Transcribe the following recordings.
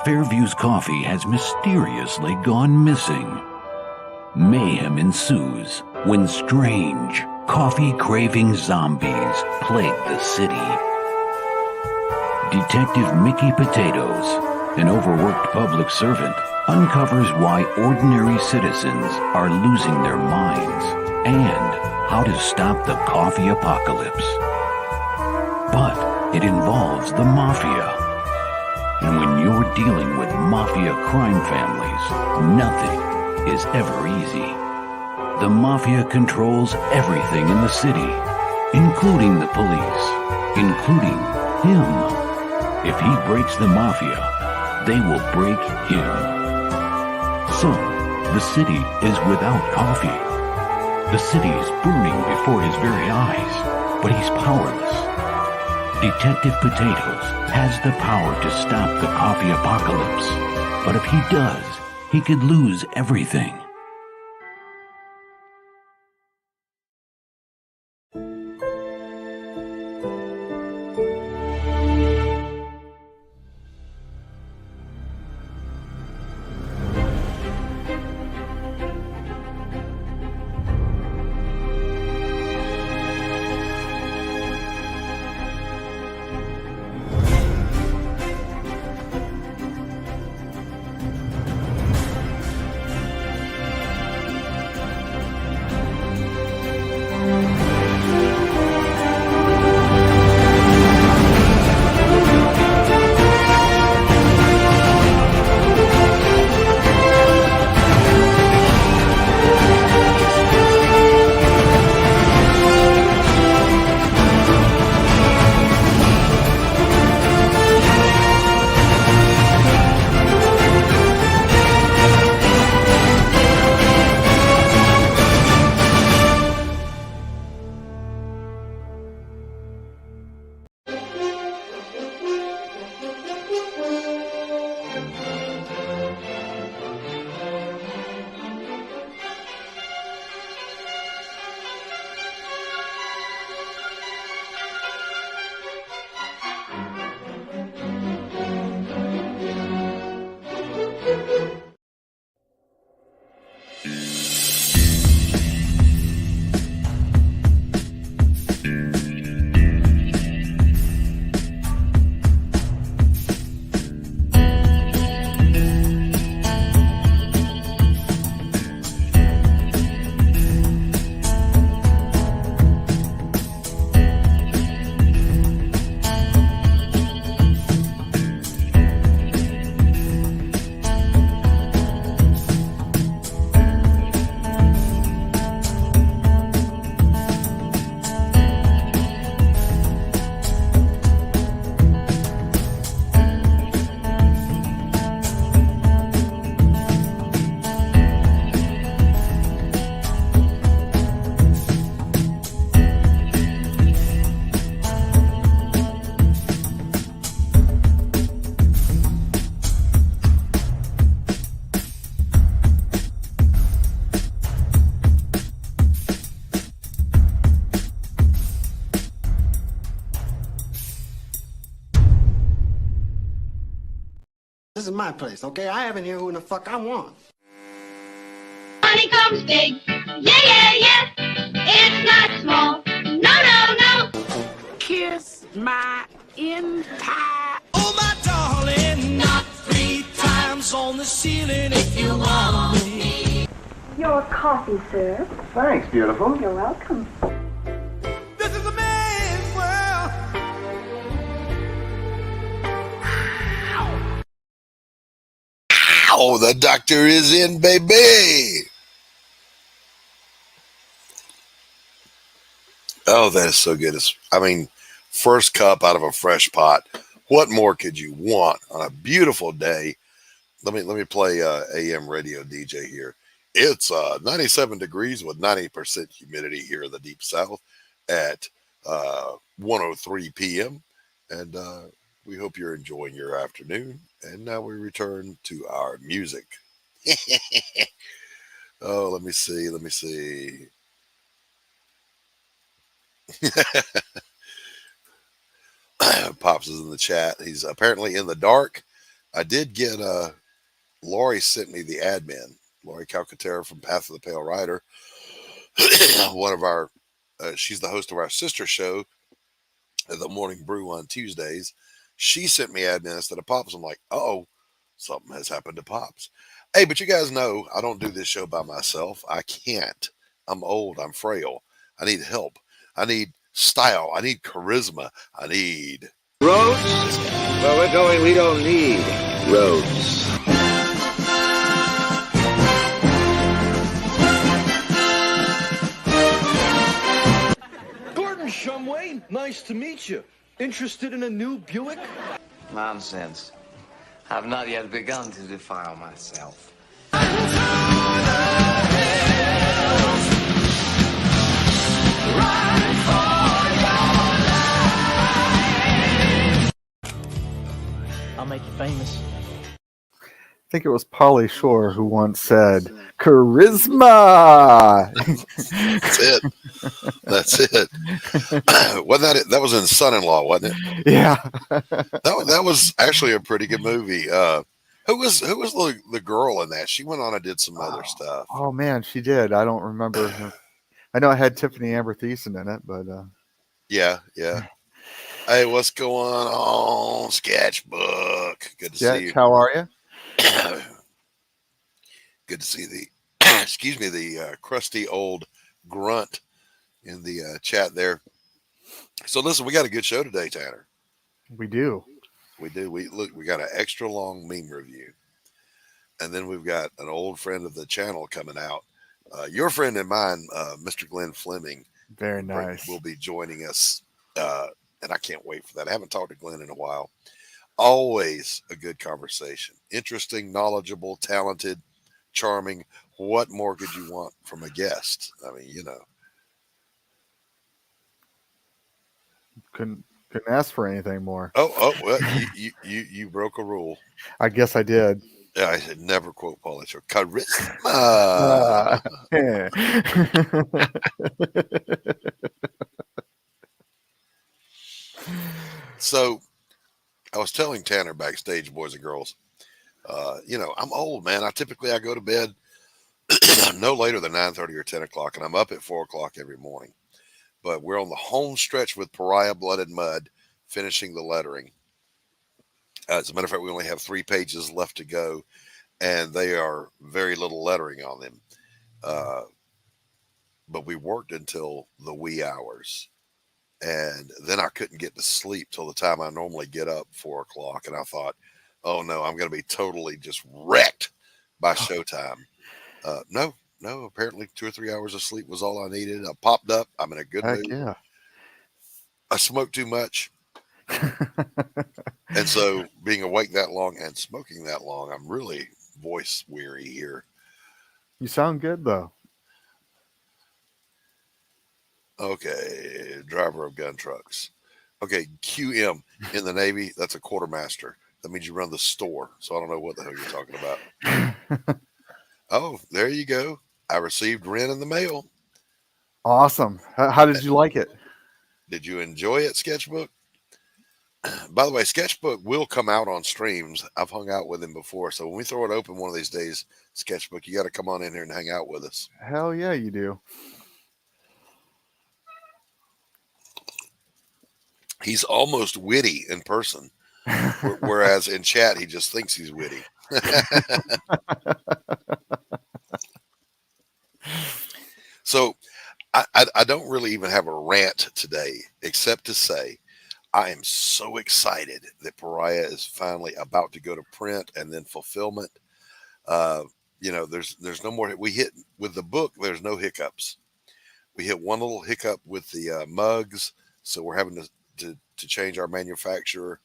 Fairview's coffee has mysteriously gone missing. Mayhem ensues when strange, coffee-craving zombies plague the city. Detective Mickey Potatoes, an overworked public servant, uncovers why ordinary citizens are losing their minds and how to stop the coffee apocalypse. But it involves the mafia. And when you're dealing with mafia crime families, nothing is ever easy. The mafia controls everything in the city, including the police, including him. If he breaks the mafia, they will break him. So, the city is without coffee. The city is burning before his very eyes, but he's powerless. Detective Potatoes has the power to stop the coffee apocalypse, but if he does, he could lose everything. This is my place, okay? I have in here who the fuck I want. Money comes big. Yeah, yeah, yeah. It's not small. No, no, no. Kiss my entire... Oh, my darling, not 3 times on the ceiling if you want me. Your coffee, sir. Thanks, beautiful. You're welcome. This is a man's world. Oh, the doctor is in, baby. Oh, that is so good. First cup out of a fresh pot. What more could you want on a beautiful day? Let me play AM radio DJ here. It's 97 degrees with 90% humidity here in the Deep South at 1:03 p.m. And we hope you're enjoying your afternoon. And now we return to our music. Oh, let me see. Pops is in the chat. He's apparently in the dark I did get Laurie sent me the admin, Laurie Calcaterra from Path of the Pale Rider. One of our, she's the host of our sister show, The Morning Brew on Tuesdays. She sent me admin instead of Pops. I'm like, oh, something has happened to Pops. Hey, but you guys know I don't do this show by myself. I can't. I'm old. I'm frail. I need help. I need style. I need charisma. I need Roads? Where we're going, we don't need roads. Gordon Shumway, nice to meet you. Interested in a new Buick? Nonsense. I've not yet begun to defile myself. I'll make you famous. I think it was Pauly Shore who once said, charisma. That's it. That's it. Wasn't that it? That was in Son-in-Law, wasn't it? Yeah. That was actually a pretty good movie. Who was the girl in that? She went on and did some other stuff. Oh man, she did. I don't remember her. I know I had Tiffany Amber Thiessen in it, but yeah. Hey, what's going on, Sketchbook? Good to see you. How are you? Good to see the excuse me, the crusty old grunt in the chat there. So listen, we got a good show today, Tanner. We do. We got an extra long meme review, and then we've got an old friend of the channel coming out. Your friend and mine, Mr. Glenn Fleming, very nice, will be joining us, and I can't wait for that. I haven't talked to Glenn in a while. Always a good conversation, interesting, knowledgeable, talented, charming. What more could you want from a guest? I mean, you know, couldn't ask for anything more. Oh, well, you broke a rule. I guess I did. Yeah, I should never quote Pauly Shore. Charisma. So, I was telling Tanner backstage, boys and girls, you know, I'm old, man. I go to bed no later than 9:30 or 10 o'clock, and I'm up at 4 o'clock every morning. But we're on the home stretch with Pariah Blood and Mud, finishing the lettering. As a matter of fact, we only have 3 pages left to go, and they are very little lettering on them. But we worked until the wee hours. And then I couldn't get to sleep till the time I normally get up, 4 o'clock. And I thought, oh no, I'm going to be totally just wrecked by showtime. No, apparently 2 or 3 hours of sleep was all I needed. I popped up. I'm in a good mood. Yeah. I smoked too much. And so being awake that long and smoking that long, I'm really voice weary here. You sound good though. Okay, driver of gun trucks. Okay, QM in the Navy, that's a quartermaster. That means you run the store. So I don't know what the hell you're talking about. Oh, there you go. I received rent in the mail. Awesome. How did you like it? Did you enjoy it, Sketchbook? By the way, Sketchbook will come out on streams. I've hung out with him before. So when we throw it open one of these days, Sketchbook, you got to come on in here and hang out with us. Hell yeah, you do. He's almost witty in person, whereas in chat, he just thinks he's witty. So I don't really even have a rant today, except to say I am so excited that Pariah is finally about to go to print and then fulfillment. You know, there's no more. We hit with the book. There's no hiccups. We hit one little hiccup with the mugs, so we're having to change our manufacturer.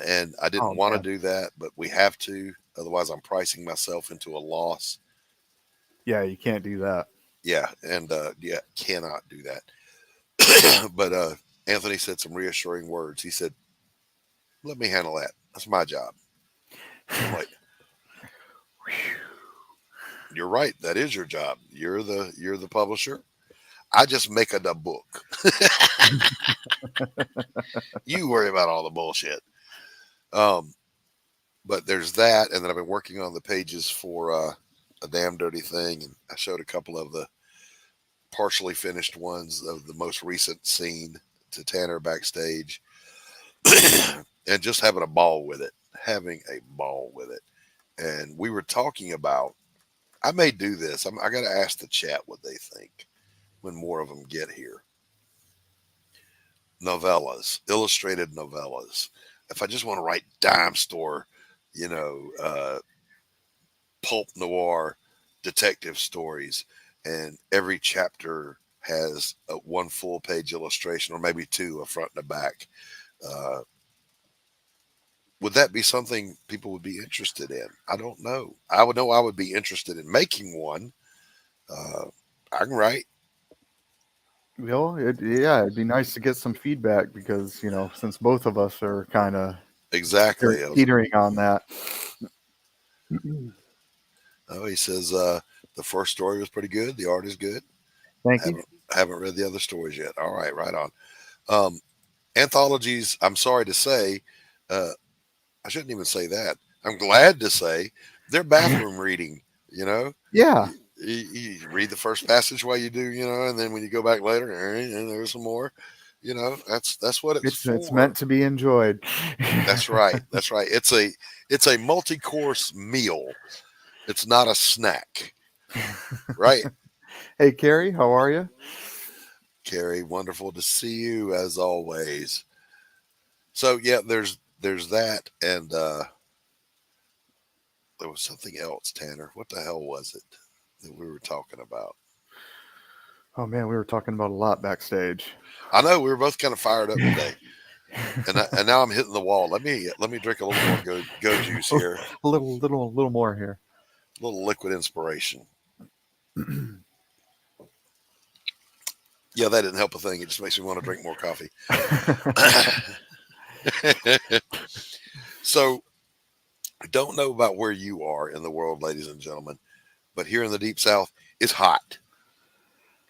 And I didn't want to do that, but we have to. Otherwise, I'm pricing myself into a loss. Yeah, you can't do that. Yeah, and cannot do that. But Anthony said some reassuring words. He said, "Let me handle that. That's my job." I'm like, you're right. That is your job. You're the publisher. I just make a book. You worry about all the bullshit. But there's that, and then I've been working on the pages for A Damn Dirty Thing, and I showed a couple of the partially finished ones of the most recent scene to Tanner backstage, and just having a ball with it. And we were talking about, I may do this. I got to ask the chat what they think when more of them get here. Novellas, illustrated novellas. If I just want to write dime store, pulp noir detective stories, and every chapter has one full page illustration, or maybe two, a front and a back. Would that be something people would be interested in? I don't know. I would be interested in making one. I can write. Well, it'd be nice to get some feedback because, since both of us are kind of exactly teetering on that. Oh, he says the first story was pretty good. The art is good. Thank you. Haven't read the other stories yet. All right, right on. Anthologies, I'm sorry to say, I shouldn't even say that. I'm glad to say they're bathroom reading, Yeah. You read the first passage while you do, and then when you go back later, and there's some more, that's what it's for. It's meant to be enjoyed. That's right. That's right. It's a multi-course meal. It's not a snack. Right. Hey, Carrie, how are you? Carrie, wonderful to see you as always. So yeah, there's that, and there was something else, Tanner. What the hell was it that we were talking about? Oh man, we were talking about a lot backstage. I know we were both kind of fired up today, and now I'm hitting the wall. Let me drink a little more go juice here. A little more here. A little liquid inspiration. Yeah, that didn't help a thing. It just makes me want to drink more coffee. So, I don't know about where you are in the world, ladies and gentlemen, but here in the Deep South, it's hot.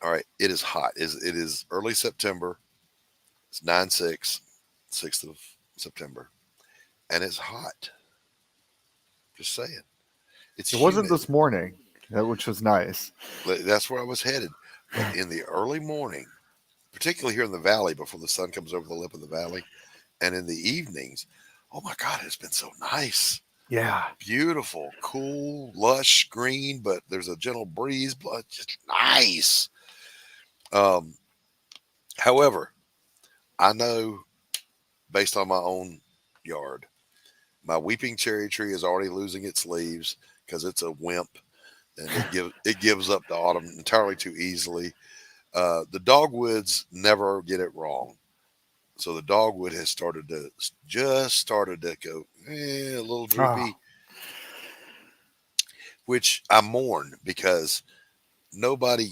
All right, it is hot. It is early September. It's 9/6, 6th of September, and it's hot. Just saying. It wasn't this morning, which was nice. That's where I was headed. But in the early morning, particularly here in the valley before the sun comes over the lip of the valley, and in the evenings, oh my God, it's been so nice. Yeah. Beautiful, cool, lush, green, but there's a gentle breeze, but just nice. However, I know based on my own yard, my weeping cherry tree is already losing its leaves because it's a wimp, and it gives up the autumn entirely too easily. The dogwoods never get it wrong. So the dogwood has started to go a little droopy, which I mourn because nobody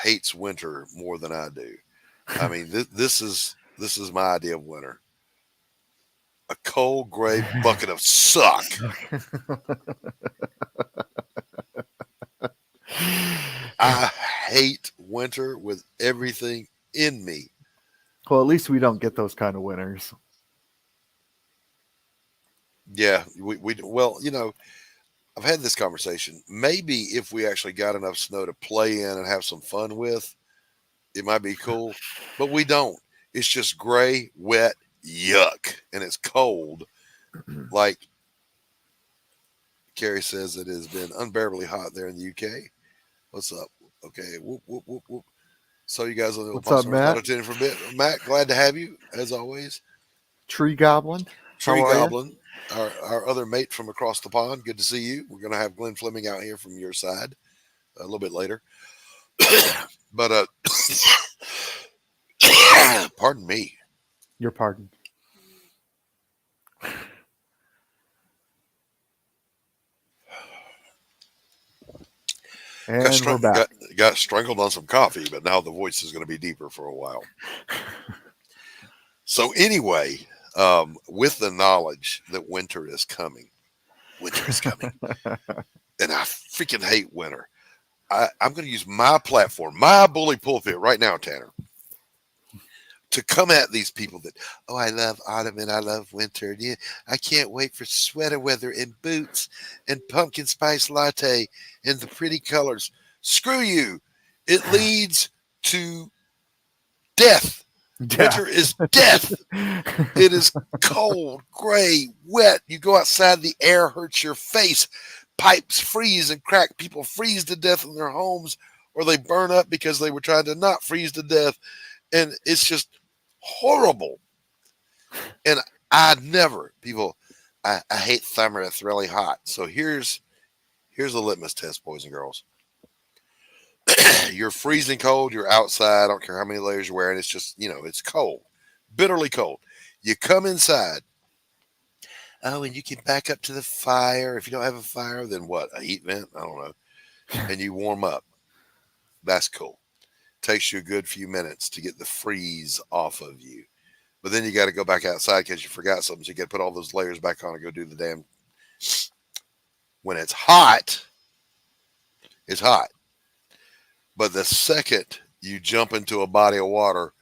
hates winter more than I do. I mean, this is my idea of winter. A cold gray bucket of suck. I hate winter with everything in me. Well, at least we don't get those kind of winters. Yeah, well, I've had this conversation. Maybe if we actually got enough snow to play in and have some fun with, it might be cool. But we don't. It's just gray, wet, yuck, and it's cold. Like Carrie says, it has been unbearably hot there in the UK. What's up? Okay, whoop, whoop, whoop, whoop. So you guys on the What's up, Matt? For a bit. Matt, glad to have you as always. Tree Goblin. Tree Goblin, our other mate from across the pond. Good to see you. We're going to have Glenn Fleming out here from your side a little bit later. But pardon me. Your pardon. And we're back. Got strangled on some coffee, but now the voice is going to be deeper for a while. So anyway, with the knowledge that winter is coming, and I freaking hate winter. I'm going to use my platform, my bully pulpit right now, Tanner, to come at these people that, oh, I love autumn and I love winter. Yeah, I can't wait for sweater weather and boots and pumpkin spice latte and the pretty colors. Screw you. It leads to death. Winter is death. It is cold, gray, wet. You go outside, the air hurts your face. Pipes freeze and crack. People freeze to death in their homes, or they burn up because they were trying to not freeze to death. And it's just horrible. And I hate summer. It's really hot. So here's the litmus test, boys and girls. You're freezing cold. You're outside. I don't care how many layers you're wearing. It's just, it's cold, bitterly cold. You come inside. Oh, and you can back up to the fire. If you don't have a fire, then what? A heat vent? I don't know. And you warm up. That's cool. Takes you a good few minutes to get the freeze off of you. But then you got to go back outside because you forgot something. So you got to put all those layers back on and go do the damn. When it's hot, it's hot. But the second you jump into a body of water,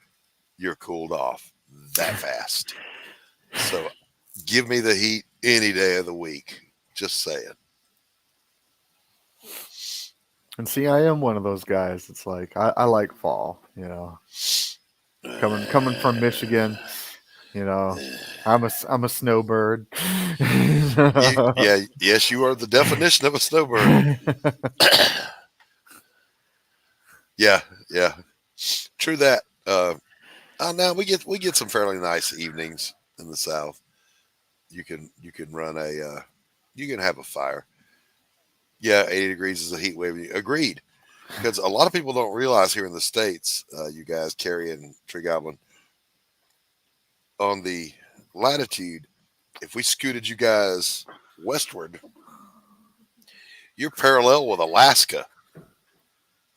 you're cooled off that fast. So give me the heat any day of the week. Just saying. And see, I am one of those guys. It's like I like fall, Coming from Michigan, I'm a snowbird. Yes, you are the definition of a snowbird. Yeah. True that. Now we get some fairly nice evenings in the South. You can run you can have a fire. Yeah, 80 degrees is a heat wave. Agreed. Because a lot of people don't realize here in the States, you guys, Carrie and Tree Goblin, on the latitude, if we scooted you guys westward, you're parallel with Alaska.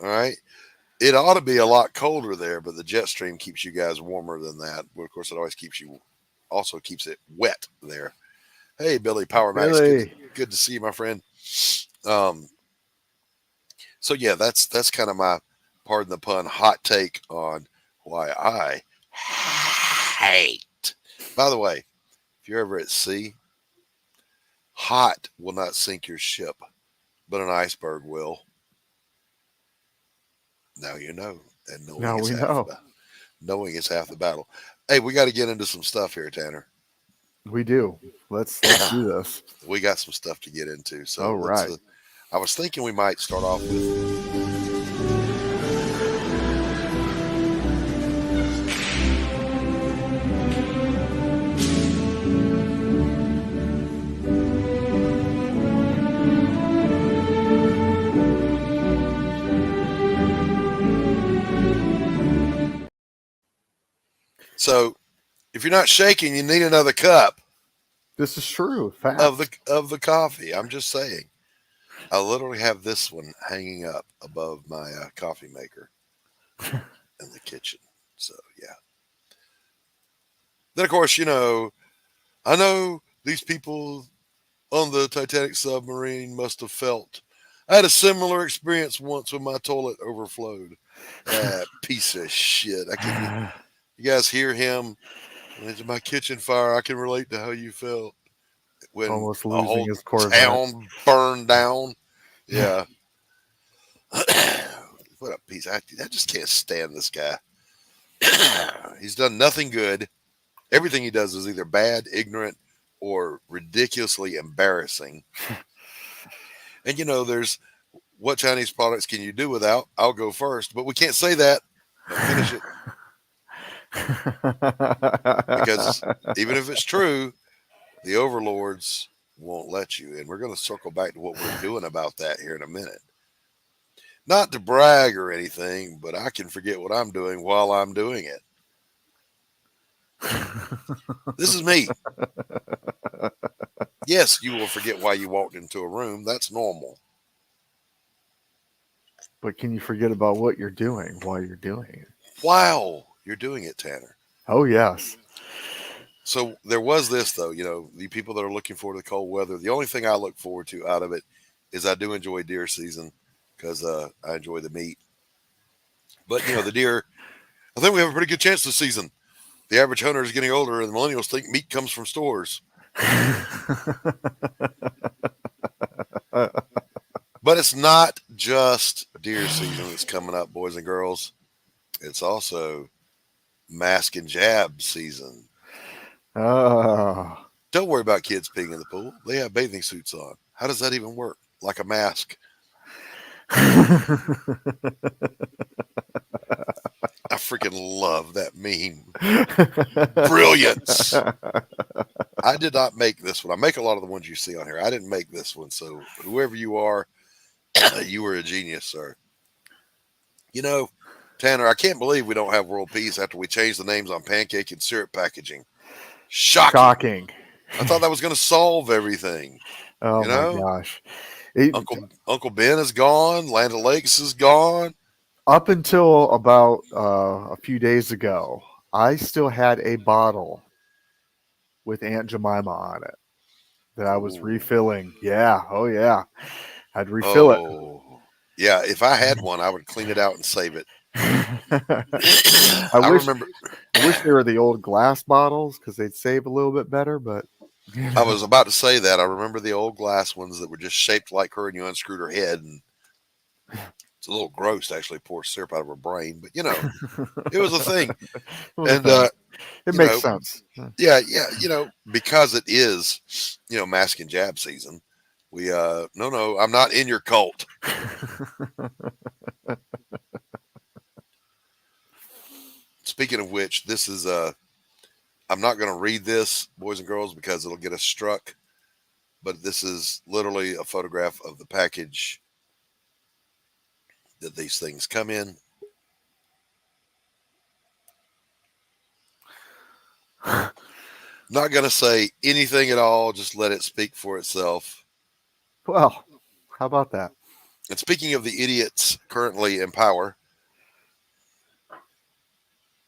All right. It ought to be a lot colder there, but the jet stream keeps you guys warmer than that. But of course, it always keeps it wet there. Hey, Billy Power Max, good to see you, my friend. So yeah, that's kind of my, pardon the pun, hot take on why I hate. By the way, if you're ever at sea, hot will not sink your ship, but an iceberg will. Now you know, and knowing is half the battle. Hey, we got to get into some stuff here, Tanner. We do. Let's do this. We got some stuff to get into. So, all right. I was thinking we might start off with. So, if you're not shaking, you need another cup. This is true. Fact. Of the coffee. I'm just saying. I literally have this one hanging up above my coffee maker in the kitchen. So, yeah. Then, of course, I know these people on the Titanic submarine must have felt. I had a similar experience once when my toilet overflowed. That piece of shit. You guys hear him? Into my kitchen fire. I can relate to how you felt when almost a losing whole his Corvette. Town burned down. Yeah. What a piece. I just can't stand this guy. He's done nothing good. Everything he does is either bad, ignorant, or ridiculously embarrassing. And there's what Chinese products can you do without? I'll go first, but we can't say that. Don't finish it. Because even if it's true, the overlords won't let you. And we're going to circle back to what we're doing about that here in a minute. Not to brag or anything, but I can forget what I'm doing while I'm doing it. This is me. Yes, you will forget why you walked into a room. That's normal. But can you forget about what you're doing while you're doing it? Wow. You're doing it, Tanner. Oh, yes. So there was this, though, the people that are looking forward to the cold weather, the only thing I look forward to out of it is I do enjoy deer season because I enjoy the meat. But, the deer, I think we have a pretty good chance this season. The average hunter is getting older, and the millennials think meat comes from stores. But it's not just deer season that's coming up, boys and girls. It's also mask and jab season. Oh. Don't worry about kids peeing in the pool. They have bathing suits on. How does that even work? Like a mask. I freaking love that meme. Brilliance. I did not make this one. I make a lot of the ones you see on here. I didn't make this one. So whoever you are, you were a genius, sir. You know, Tanner, I can't believe we don't have world peace after we changed the names on pancake and syrup packaging. Shocking. I thought that was going to solve everything. Oh, you know? my gosh. Uncle Ben is gone. Land O'Lakes is gone. Up until about a few days ago, I still had a bottle with Aunt Jemima on it that I was refilling. Yeah. Oh, yeah. I'd refill it. Yeah. If I had one, I would clean it out and save it. I wish they were the old glass bottles because they'd save a little bit better, but I was about to say that. I remember the old glass ones that were just shaped like her, and you unscrewed her head, and it's a little gross to actually pour syrup out of her brain, but you know, it was a thing. And it makes sense. Yeah, you know, because it is, you know, mask and jab season. We no, I'm not in your cult. Speaking of which, this is I'm not going to read this, boys and girls, because it'll get us struck. But this is literally a photograph of the package that these things come in. Not going to say anything at all. Just let it speak for itself. Well, how about that? And speaking of the idiots currently in power,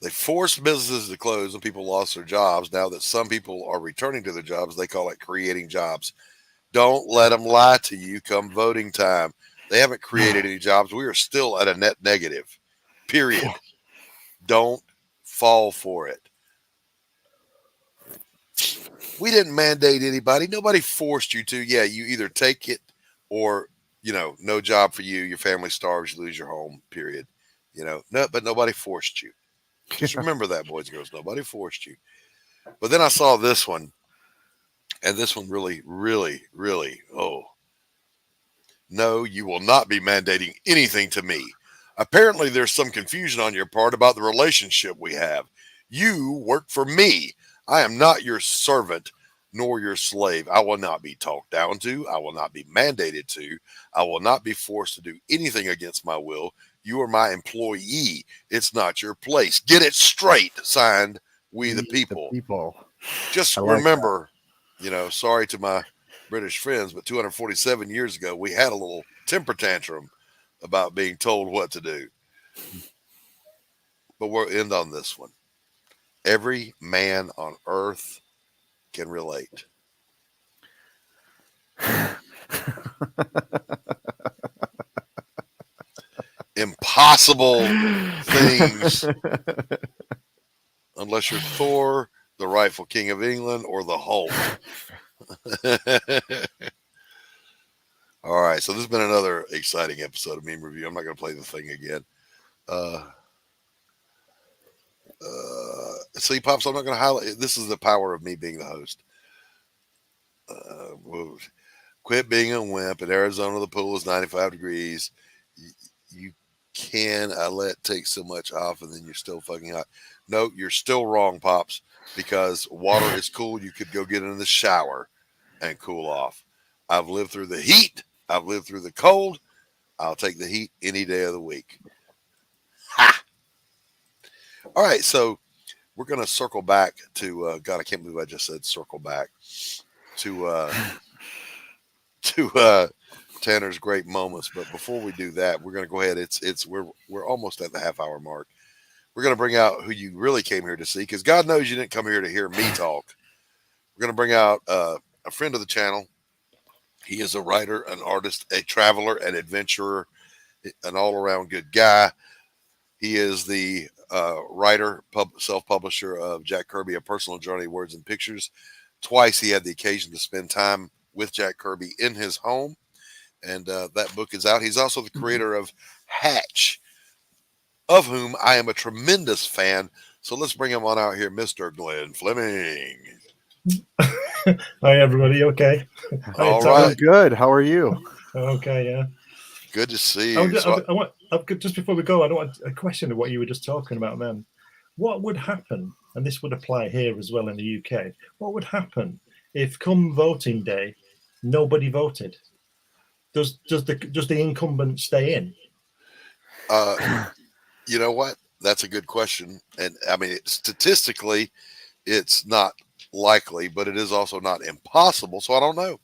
they forced businesses to close and people lost their jobs. Now that some people are returning to their jobs, they call it creating jobs. Don't let them lie to you come voting time. They haven't created any jobs. We are still at a net negative, period. Don't fall for it. We didn't mandate anybody. Nobody forced you to. Yeah, you either take it or, you know, no job for you. Your family starves, you lose your home, period. You know, no, but nobody forced you. Just remember that, boys and girls. Nobody forced you. But then I saw this one, and this one really, no, you will not be mandating anything to me. Apparently, there's some confusion on your part about the relationship we have. You work for me. I am not your servant nor your slave. I will not be talked down to. I will not be mandated to. I will not be forced to do anything against my will. You are my employee. It's not your place. Get it straight. Signed, We the People. Just remember, you know, sorry to my British friends, but 247 years ago, we had a little temper tantrum about being told what to do. But we'll end on this one. Every man on earth can relate. Impossible things, unless you're Thor, the rightful king of England, or the Hulk. All right, so this has been another exciting episode of Meme Review. I'm not going to play the thing again. See, Pops, I'm not going to highlight. This is the power of me being the host. Quit being a wimp. In Arizona, the pool is 95 degrees. You can let take so much off, and then you're still fucking hot. No, you're still wrong, Pops, because water is cool. You could go get in the shower and cool off. I've lived through the heat. I've lived through the cold. I'll take the heat any day of the week. Ha! All right, so we're going to circle back to, God, I can't believe I just said circle back to Tanner's great moments. But before we do that, we're going to go ahead. We're almost at the half-hour mark. We're going to bring out who you really came here to see, because God knows you didn't come here to hear me talk. We're going to bring out a friend of the channel. He is a writer, an artist, a traveler, an adventurer, an all-around good guy. He is the writer, self-publisher of Jack Kirby, A Personal Journey, Words and Pictures. Twice he had the occasion to spend time with Jack Kirby in his home, and that book is out. He's also the creator of Hatch, of whom I am a tremendous fan. So let's bring him on out here, Mr. Glenn Fleming. Hi, everybody. Okay. All right. Good. How are you? Okay. Yeah. Good to see you. Just before we go, I don't want a question of what you were just talking about then. What would happen, and this would apply here as well in the UK, what would happen if come voting day, nobody voted? Does the incumbent stay in? You know what? That's a good question. And I mean, statistically, it's not likely, but it is also not impossible. So I don't know.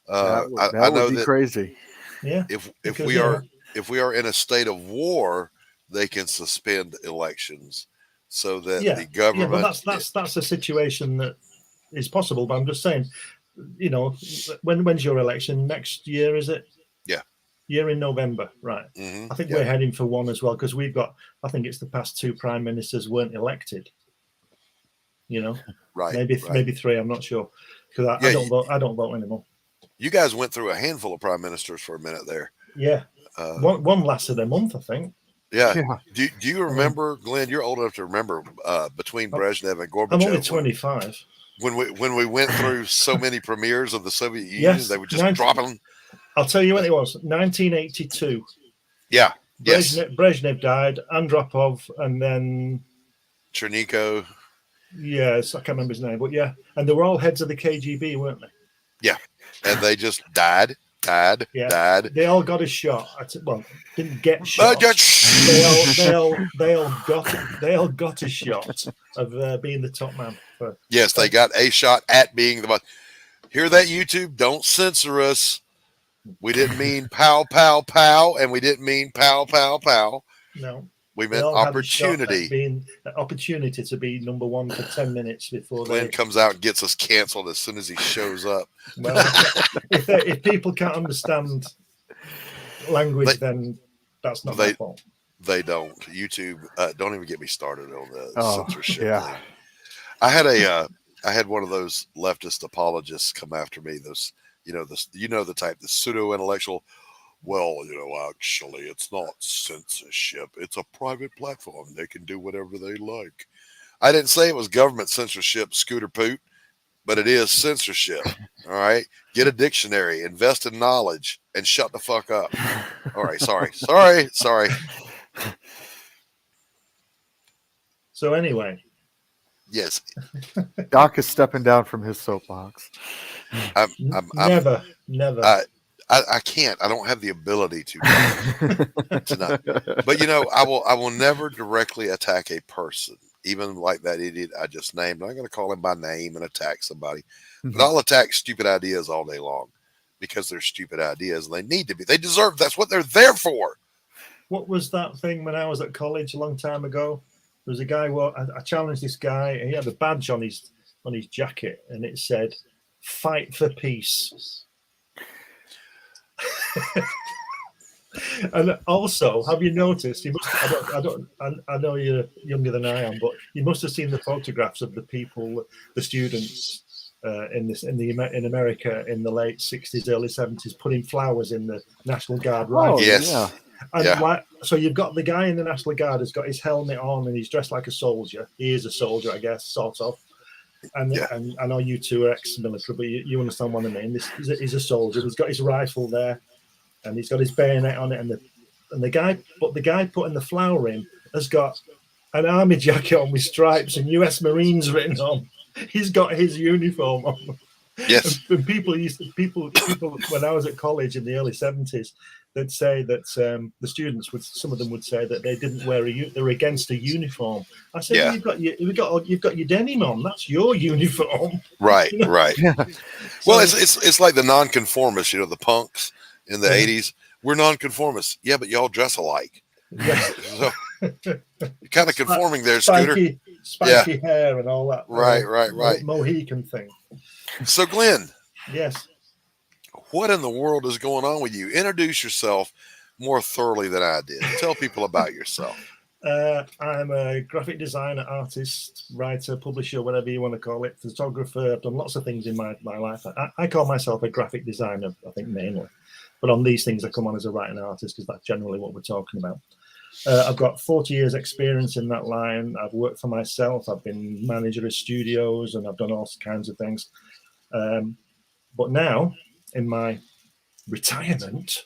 That would be crazy. Yeah. If we are in a state of war, they can suspend elections so that the government. Yeah, but that's a situation that is possible. But I'm just saying, you know, when's your election? Next year, is it? Yeah. Year in November, right? Mm-hmm. I think we're heading for one as well because we've got. I think it's the past 2 prime ministers weren't elected. You know, right? Maybe 3. I'm not sure because I don't vote. I don't vote anymore. You guys went through a handful of prime ministers for a minute there. Yeah. One lasted a month, I think. Yeah. Do you remember, Glenn? You're old enough to remember between Brezhnev and Gorbachev. I'm only 25. When we went through so many premieres of the Soviet Union, they would just drop them. I'll tell you when it was. 1982. Yeah. Brezhnev died. Andropov, and then Chernenko. Yes, I can't remember his name, but yeah, and they were all heads of the KGB, weren't they? Yeah, and they just died. They all got a shot. Well, didn't get shot. They all got a shot of being the top man. Yes, they got a shot at being the boss. Hear that, YouTube? Don't censor us. We didn't mean pow, pow, pow, and we didn't mean pow, pow, pow. No. We meant opportunity. Being an opportunity to be number 1 for 10 minutes before Glenn comes out and gets us canceled as soon as he shows up. Well, if people can't understand language, then that's not my fault. They don't. YouTube, don't even get me started on the censorship. Yeah. Thing. I had one of those leftist apologists come after me. Those, the type, the pseudo intellectual. Well, actually, it's not censorship. It's a private platform. They can do whatever they like. I didn't say it was government censorship, Scooter Poot, but it is censorship. All right? Get a dictionary, invest in knowledge, and shut the fuck up. All right, sorry. So anyway. Yes. Doc is stepping down from his soapbox. Never. I can't. I don't have the ability to. But I will never directly attack a person, even like that idiot I just named. I'm not going to call him by name and attack somebody, but I'll attack stupid ideas all day long because they're stupid ideas and they need to be. They deserve. That's what they're there for. What was that thing when I was at college a long time ago? There was a guy. I challenged this guy, and he had a badge on his jacket, and it said "Fight for Peace." And also, have you noticed? I know you're younger than I am, but you must have seen the photographs of the people, the students in America in the late 60s, early 70s, putting flowers in the National Guard. Right? Yes. Yeah. And so you've got the guy in the National Guard has got his helmet on and he's dressed like a soldier. He is a soldier, I guess, sort of. And I know you two are ex-military, but you understand what I mean. He's a soldier. He's got his rifle there, and he's got his bayonet on it. And the guy putting the flower in has got an army jacket on with stripes and U.S. Marines written on. He's got his uniform on. Yes. And people when I was at college in the early 70s, they'd say that the students some of them would say that they didn't wear they were against a uniform. I said, well, you've got your denim on. That's your uniform. Right, right. Well, it's like the nonconformists, the punks in the 80s. We're nonconformists. Yeah, but y'all dress alike. Yeah. So you're kind of conforming there, Scooter. Spiky hair and all that. Right. Mohican thing. So, Glenn. Yes. What in the world is going on with you? Introduce yourself. more thoroughly than I did. Tell people about yourself. I'm a graphic designer, artist, writer, publisher, whatever you want to call it, photographer. I've done lots of things in my life. I call myself a graphic designer, I think, mainly. But on these things, I come on as a writing artist because that's generally what we're talking about. I've got 40 years experience in that line. I've worked for myself. I've been manager of studios and I've done all kinds of things. But now, in my retirement,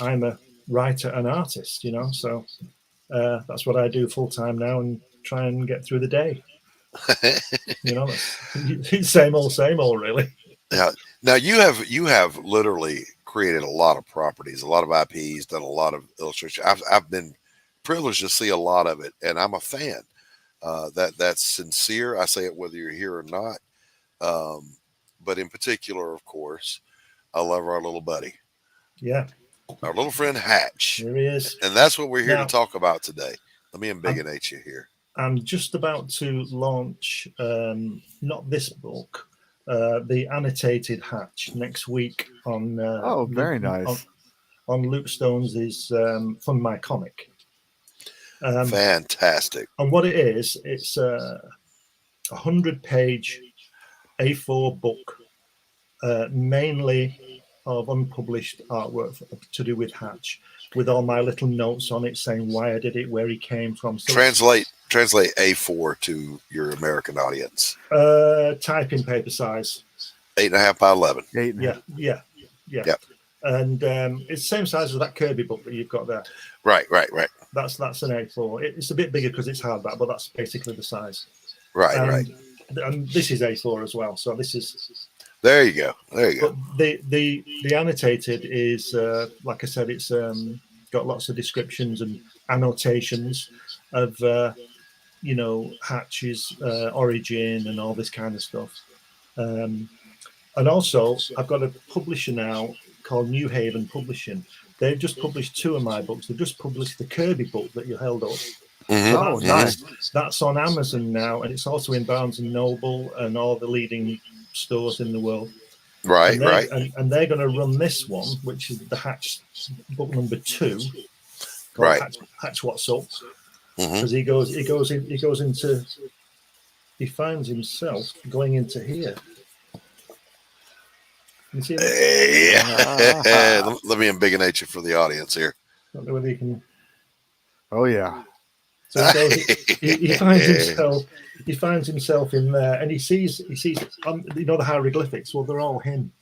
I'm a writer and artist, you know, so that's what I do full time now and try and get through the day. You know, it's same old, really. Yeah. Now you have literally created a lot of properties, a lot of IPs, done a lot of illustration. I've been privileged to see a lot of it, and I'm a fan. That's sincere. I say it whether you're here or not. But in particular, of course, I love our little buddy. Yeah. Our little friend Hatch. There he is. And that's what we're here to talk about today. Let me embiggenate you here. I'm just about to launch, not this book, the annotated Hatch next week on. Very nice. On Luke Stone's Fund My Comic. Fantastic. And what it is, it's a 100-page A4 book, mainly of unpublished artwork to do with Hatch, with all my little notes on it saying why I did it, where he came from. So translate A4 to your American audience. Typing paper size. 8.5 by 11. Yeah. And it's the same size as that Kirby book that you've got there. Right. That's an A4. It's a bit bigger because it's hardback, but that's basically the size. Right. And this is A4 as well. So this is. There you go. But the annotated is, like I said, it's got lots of descriptions and annotations of, Hatch's origin and all this kind of stuff. And also, I've got a publisher now called New Haven Publishing. They've just published 2 of my books. They've just published the Kirby book that you held up. Mm-hmm. Nice. That's on Amazon now, and it's also in Barnes & Noble and all the leading stores in the world. Right. And they're going to run this one, which is the Hatch book number 2. Right. Hatch What's Up. Because he finds himself going into here. You see that? Let me embiggenate you for the audience here. I don't know whether you can. Oh yeah. So he finds himself in there, and he sees the hieroglyphics. Well, they're all him.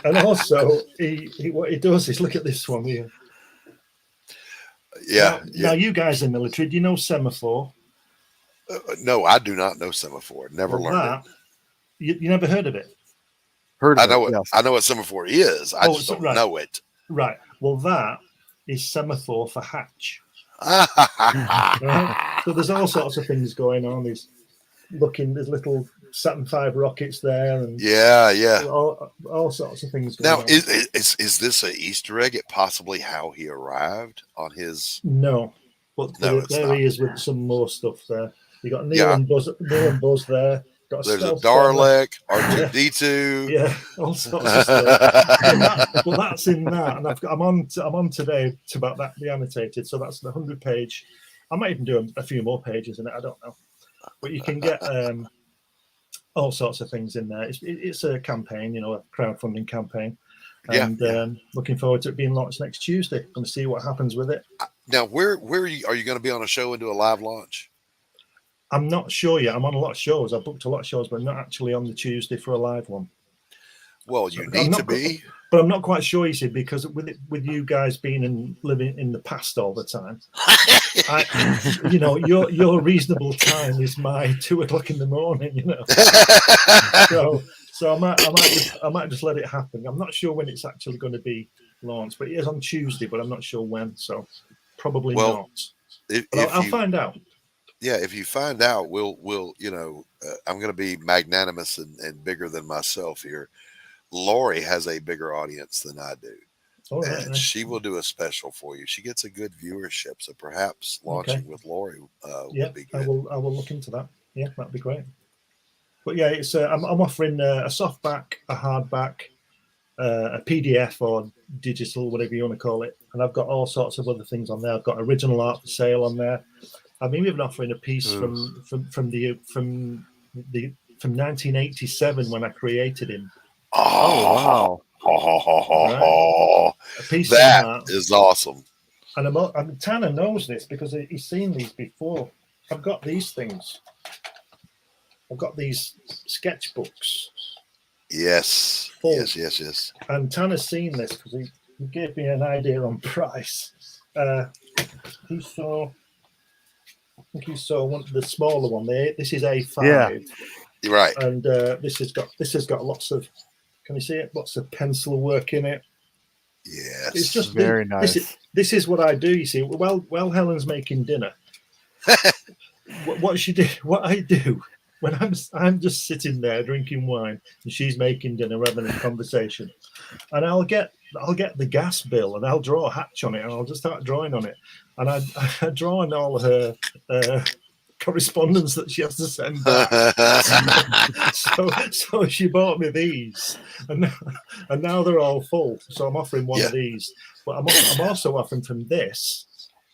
and also, what he does is look at this one here. Yeah. Now you guys are military. Do you know semaphore? No, I do not know semaphore. Never learned it. You never heard of it? I know what semaphore is. I just don't know it. Right. Well, that is semaphore for Hatch. Right? So there's all sorts of things going on. There's little Saturn V rockets there, and all sorts of things going on. Now, is this an Easter egg at possibly how he arrived on his? No, but there he is with some more stuff there. You got Neil and Buzz there. There's a Dalek, R2D2. Yeah, all sorts of stuff. Well, that's in that, and I'm on today to about that the annotated. So that's the 100-page. I might even do a few more pages in it. I don't know, but you can get all sorts of things in there. It's a campaign, a crowdfunding campaign, and looking forward to it being launched next Tuesday. I'm going to see what happens with it. Now, where are you going to be on a show and do a live launch? I'm not sure yet. I'm on a lot of shows. I've booked a lot of shows, but not actually on the Tuesday for a live one. Well, you need to be. But I'm not quite sure, you see, because with you guys being living in the past all the time, your reasonable time is my 2:00 in the morning. So I might just let it happen. I'm not sure when it's actually going to be launched, but it is on Tuesday, but I'm not sure when. So probably not. I'll find out. Yeah, if you find out, we'll I'm going to be magnanimous and bigger than myself here. Laurie has a bigger audience than I do. And she will do a special for you. She gets a good viewership, so perhaps launching with Laurie would be good. I will look into that. Yeah, that'd be great. But yeah, it's I'm offering a softback, a hardback, a PDF or digital, whatever you want to call it. And I've got all sorts of other things on there. I've got original art for sale on there. I'm even offering a piece from 1987 when I created him. Oh, wow. A piece that is awesome. And Tanner knows this because he's seen these before. I've got these things. I've got these sketchbooks. Yes. Full. Yes. And Tanner's seen this because he gave me an idea on price. He saw one, the smaller one. This is A5. Yeah. Right. And this has got lots of. Can you see it? Lots of pencil work in it. Yes. It's just very nice. This is what I do. You see, while Helen's making dinner, what I do when I'm just sitting there drinking wine and she's making dinner, having a conversation, and I'll get the gas bill and I'll draw a hatch on it and I'll just start drawing on it, and I draw on all her correspondence that she has to send back. so she bought me these, and now they're all full. So I'm offering one of these, but I'm also offering from this,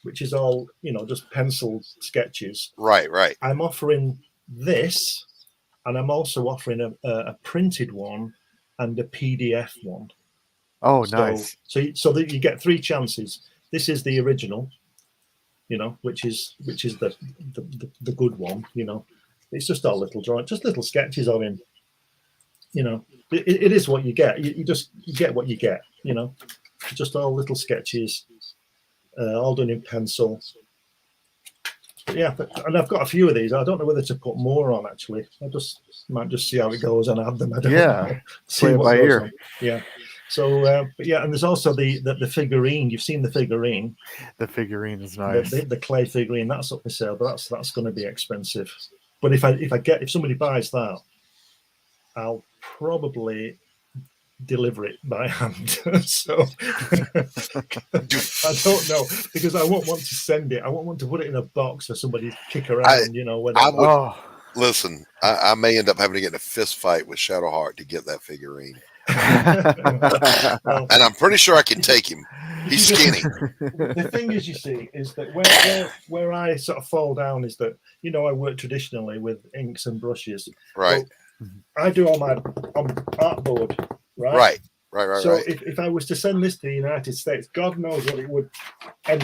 which is all just pencil sketches. Right. I'm offering this, and I'm also offering a printed one and a PDF one. Oh, nice. So that you get 3 chances. This is the original. Which is the good one. It's just all little drawing, just little sketches of him. It is what you get. You get what you get. Just all little sketches, all done in pencil. But and I've got a few of these. I don't know whether to put more on. Actually, might just see how it goes and add them. I don't know. See what by ear. Yeah. So, and there's also the figurine. You've seen the figurine. The figurine is nice. The clay figurine, that's up for sale, but that's going to be expensive. But if somebody buys that, I'll probably deliver it by hand. So I don't know, because I won't want to send it. I won't want to put it in a box for somebody to kick around. Listen, I may end up having to get in a fist fight with Shadowheart to get that figurine. And I'm pretty sure I can take him. He's skinny. The thing is, you see, is that where I sort of fall down is that I work traditionally with inks and brushes. Right. So I do all my artboard. Right. So if I was to send this to the United States, God knows what it would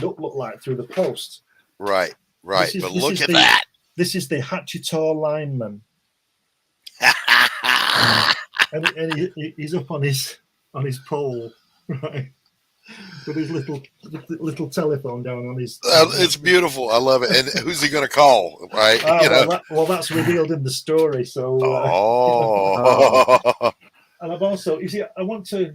look like through the post. Right. But look at that. This is the Hatchetor lineman. and he's up on his pole, right, with his little telephone down on his. It's beautiful. I love it. And who's he going to call? Right. Well, that's revealed in the story. So. And I've also, I want to.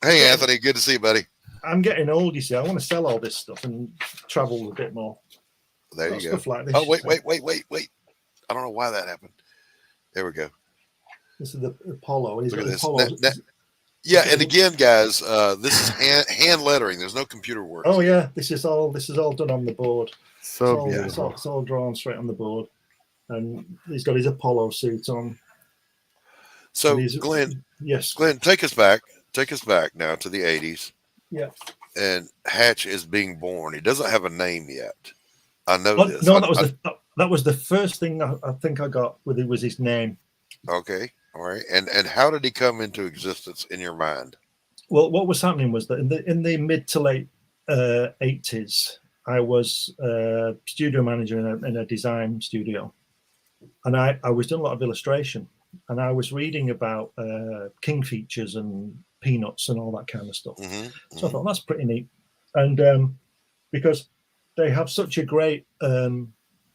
Hey, Anthony, good to see you, buddy. I'm getting old. You see, I want to sell all this stuff and travel a bit more. There you go. Stuff like this. Oh, wait. I don't know why that happened. There we go. This is the Apollo. Look at this. And again, guys, this is hand lettering. There's no computer work. Oh yeah, this is all done on the board. So beautiful. It's all drawn straight on the board, and he's got his Apollo suit on. So Glenn, take us back now to the 80s. Yeah. And Hatch is being born. He doesn't have a name yet. I know this. No, that was the first thing I think I got with it was his name. Okay. All right. And how did he come into existence in your mind? Well, what was happening was that in the mid to late 80s, I was studio manager in a design studio, and I was doing a lot of illustration, and I was reading about king features and peanuts and all that kind of stuff. So I thought that's pretty neat, and because they have such a great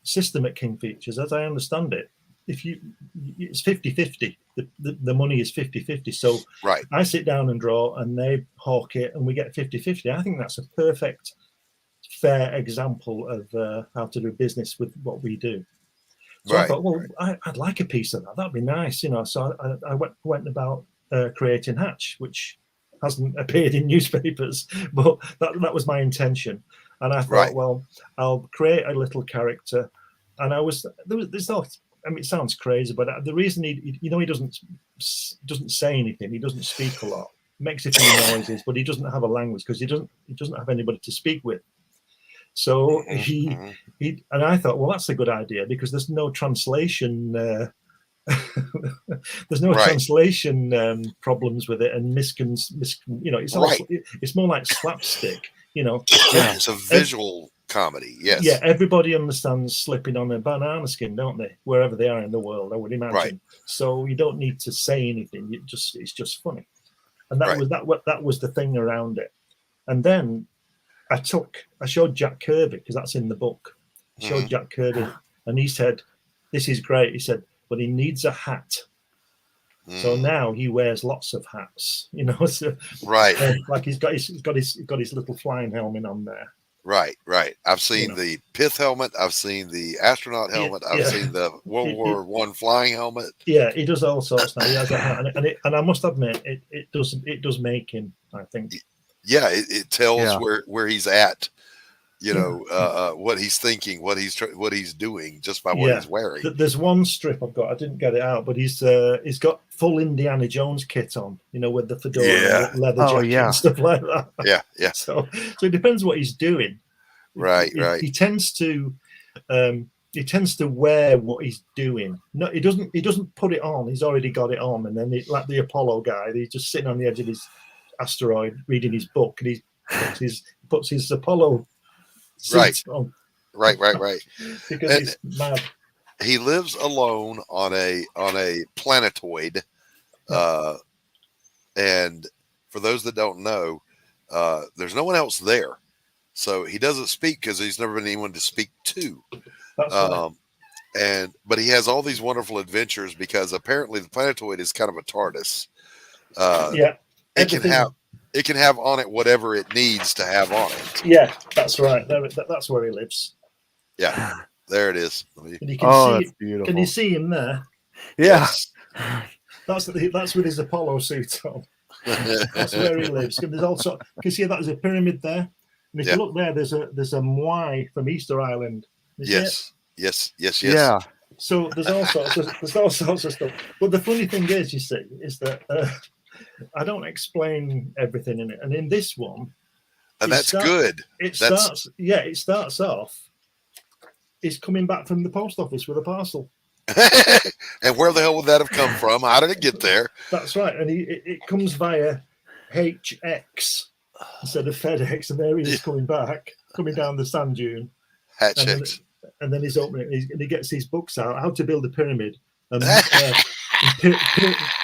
system at King Features, as I understand it, it's 50-50. The money is 50-50. So right. I sit down and draw, and they hawk it, and we get 50-50. I think that's a perfect, fair example of how to do business with what we do. So I thought, well, I'd like a piece of that. That'd be nice, So I went about creating Hatch, which hasn't appeared in newspapers, but that was my intention. And I thought, well, I'll create a little character. And there's I mean, it sounds crazy, but the reason he doesn't say anything, he doesn't speak a lot, makes a few noises, but he doesn't have a language because he doesn't have anybody to speak with. So he and I thought, well, that's a good idea because there's no translation. There's no translation problems with it, and it's more like slapstick. It's a visual comedy. Yes. Yeah, everybody understands slipping on a banana skin, don't they? Wherever they are in the world, I would imagine. Right. So you don't need to say anything. It's just funny, and that was the thing around it. And then I showed Jack Kirby because that's in the book. I showed Jack Kirby, and he said, "This is great." He said, "But he needs a hat." So now he wears lots of hats, so, like he's got his little flying helmet on there. Right. I've seen the pith helmet. I've seen the astronaut helmet. I've seen the World War I flying helmet. Yeah, he does all sorts now. He has a hat, and I must admit, it does make him. I think. Yeah, it tells where he's at. What he's thinking, what he's doing, just by what he's wearing. There's one strip I've got. I didn't get it out, but he's got full Indiana Jones kit on. with the fedora, and leather jacket, and stuff like that. Yeah. So it depends what he's doing. Right. He tends to wear what he's doing. No, he doesn't put it on. He's already got it on, and then like the Apollo guy, he's just sitting on the edge of his asteroid reading his book, and he puts his Apollo. Right. Because he's mad. He lives alone on a planetoid, and for those that don't know, there's no one else there, so he doesn't speak because he's never been anyone to speak to. That's right. But he has all these wonderful adventures because apparently the planetoid is kind of a TARDIS. It can have on it whatever it needs to have on it. Yeah, that's right. That's where he lives. Yeah, there it is. And you can see, that's beautiful. Can you see him there? Yeah. That's with his Apollo suit on. That's where he lives. And there's also, you can see that there's a pyramid there. And if you look there, there's a Y from Easter Island. Yes. Yeah. So there's all sorts of stuff. But the funny thing is, you see, is that I don't explain everything in it, and in this one, and that's good. It starts off. He's coming back from the post office with a parcel. And where the hell would that have come from? How did it get there? That's right, and it comes via HX instead of FedEx, and there he is coming down the sand dune. HX. And then he's opening it, and he gets these books out: How to Build a Pyramid, and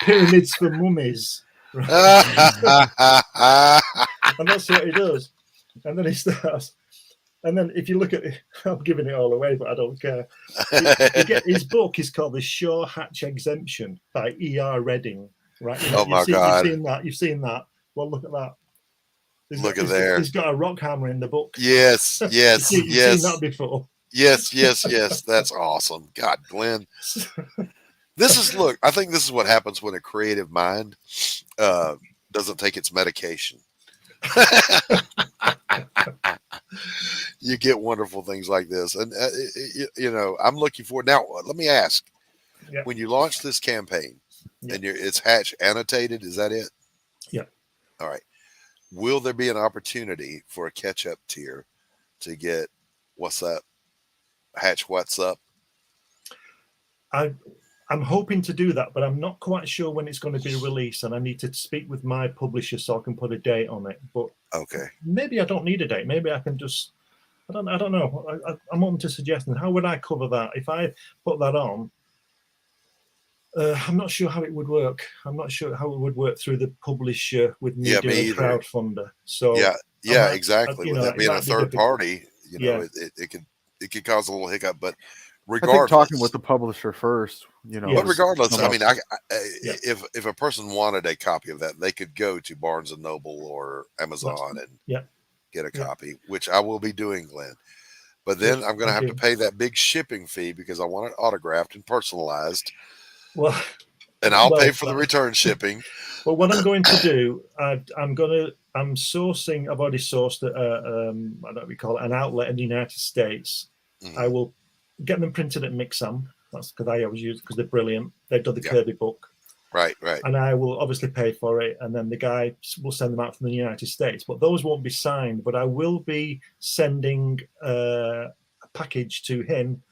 Pyramids for Mummies. Right? And that's what he does. And then he starts. And then if you look at it, I'm giving it all away, but I don't care. His book is called The Shore Hatch Exemption by E.R. Redding. Right? My God. You've seen that. Well, look at that. Look at there. He's got a rock hammer in the book. Yes. You've seen that before. Yes. That's awesome. God, Glenn. I think this is what happens when a creative mind doesn't take its medication. You get wonderful things like this. And, I'm looking forward. Now, let me ask, when you launch this campaign and it's Hatch annotated, is that it? Yeah. All right. Will there be an opportunity for a catch-up tier to get What's Up? Hatch What's Up? I'm hoping to do that, but I'm not quite sure when it's going to be released, and I need to speak with my publisher so I can put a date on it. But okay, maybe I don't need a date. Maybe I can just. I don't know. I'm open to suggestions. How would I cover that if I put that on? I'm not sure how it would work. I'm not sure how it would work through the publisher with me doing a crowdfunder. So exactly. With that being a third party, it could cause a little hiccup, but. Regardless, I think talking with the publisher first, But regardless, I mean, if a person wanted a copy of that, they could go to Barnes and Noble or Amazon and get a copy, which I will be doing, Glenn. But then I'm going to have to pay that big shipping fee because I want it autographed and personalized. Well, and I'll pay for the return shipping. Well, what I'm going to do, I'm sourcing. I've already sourced I don't know what we call it, an outlet in the United States. Mm-hmm. I will get them printed at Mixam. That's because I always use because they're brilliant. They've done the Kirby book. Right. And I will obviously pay for it, and then the guy will send them out from the United States. But those won't be signed. But I will be sending a package to him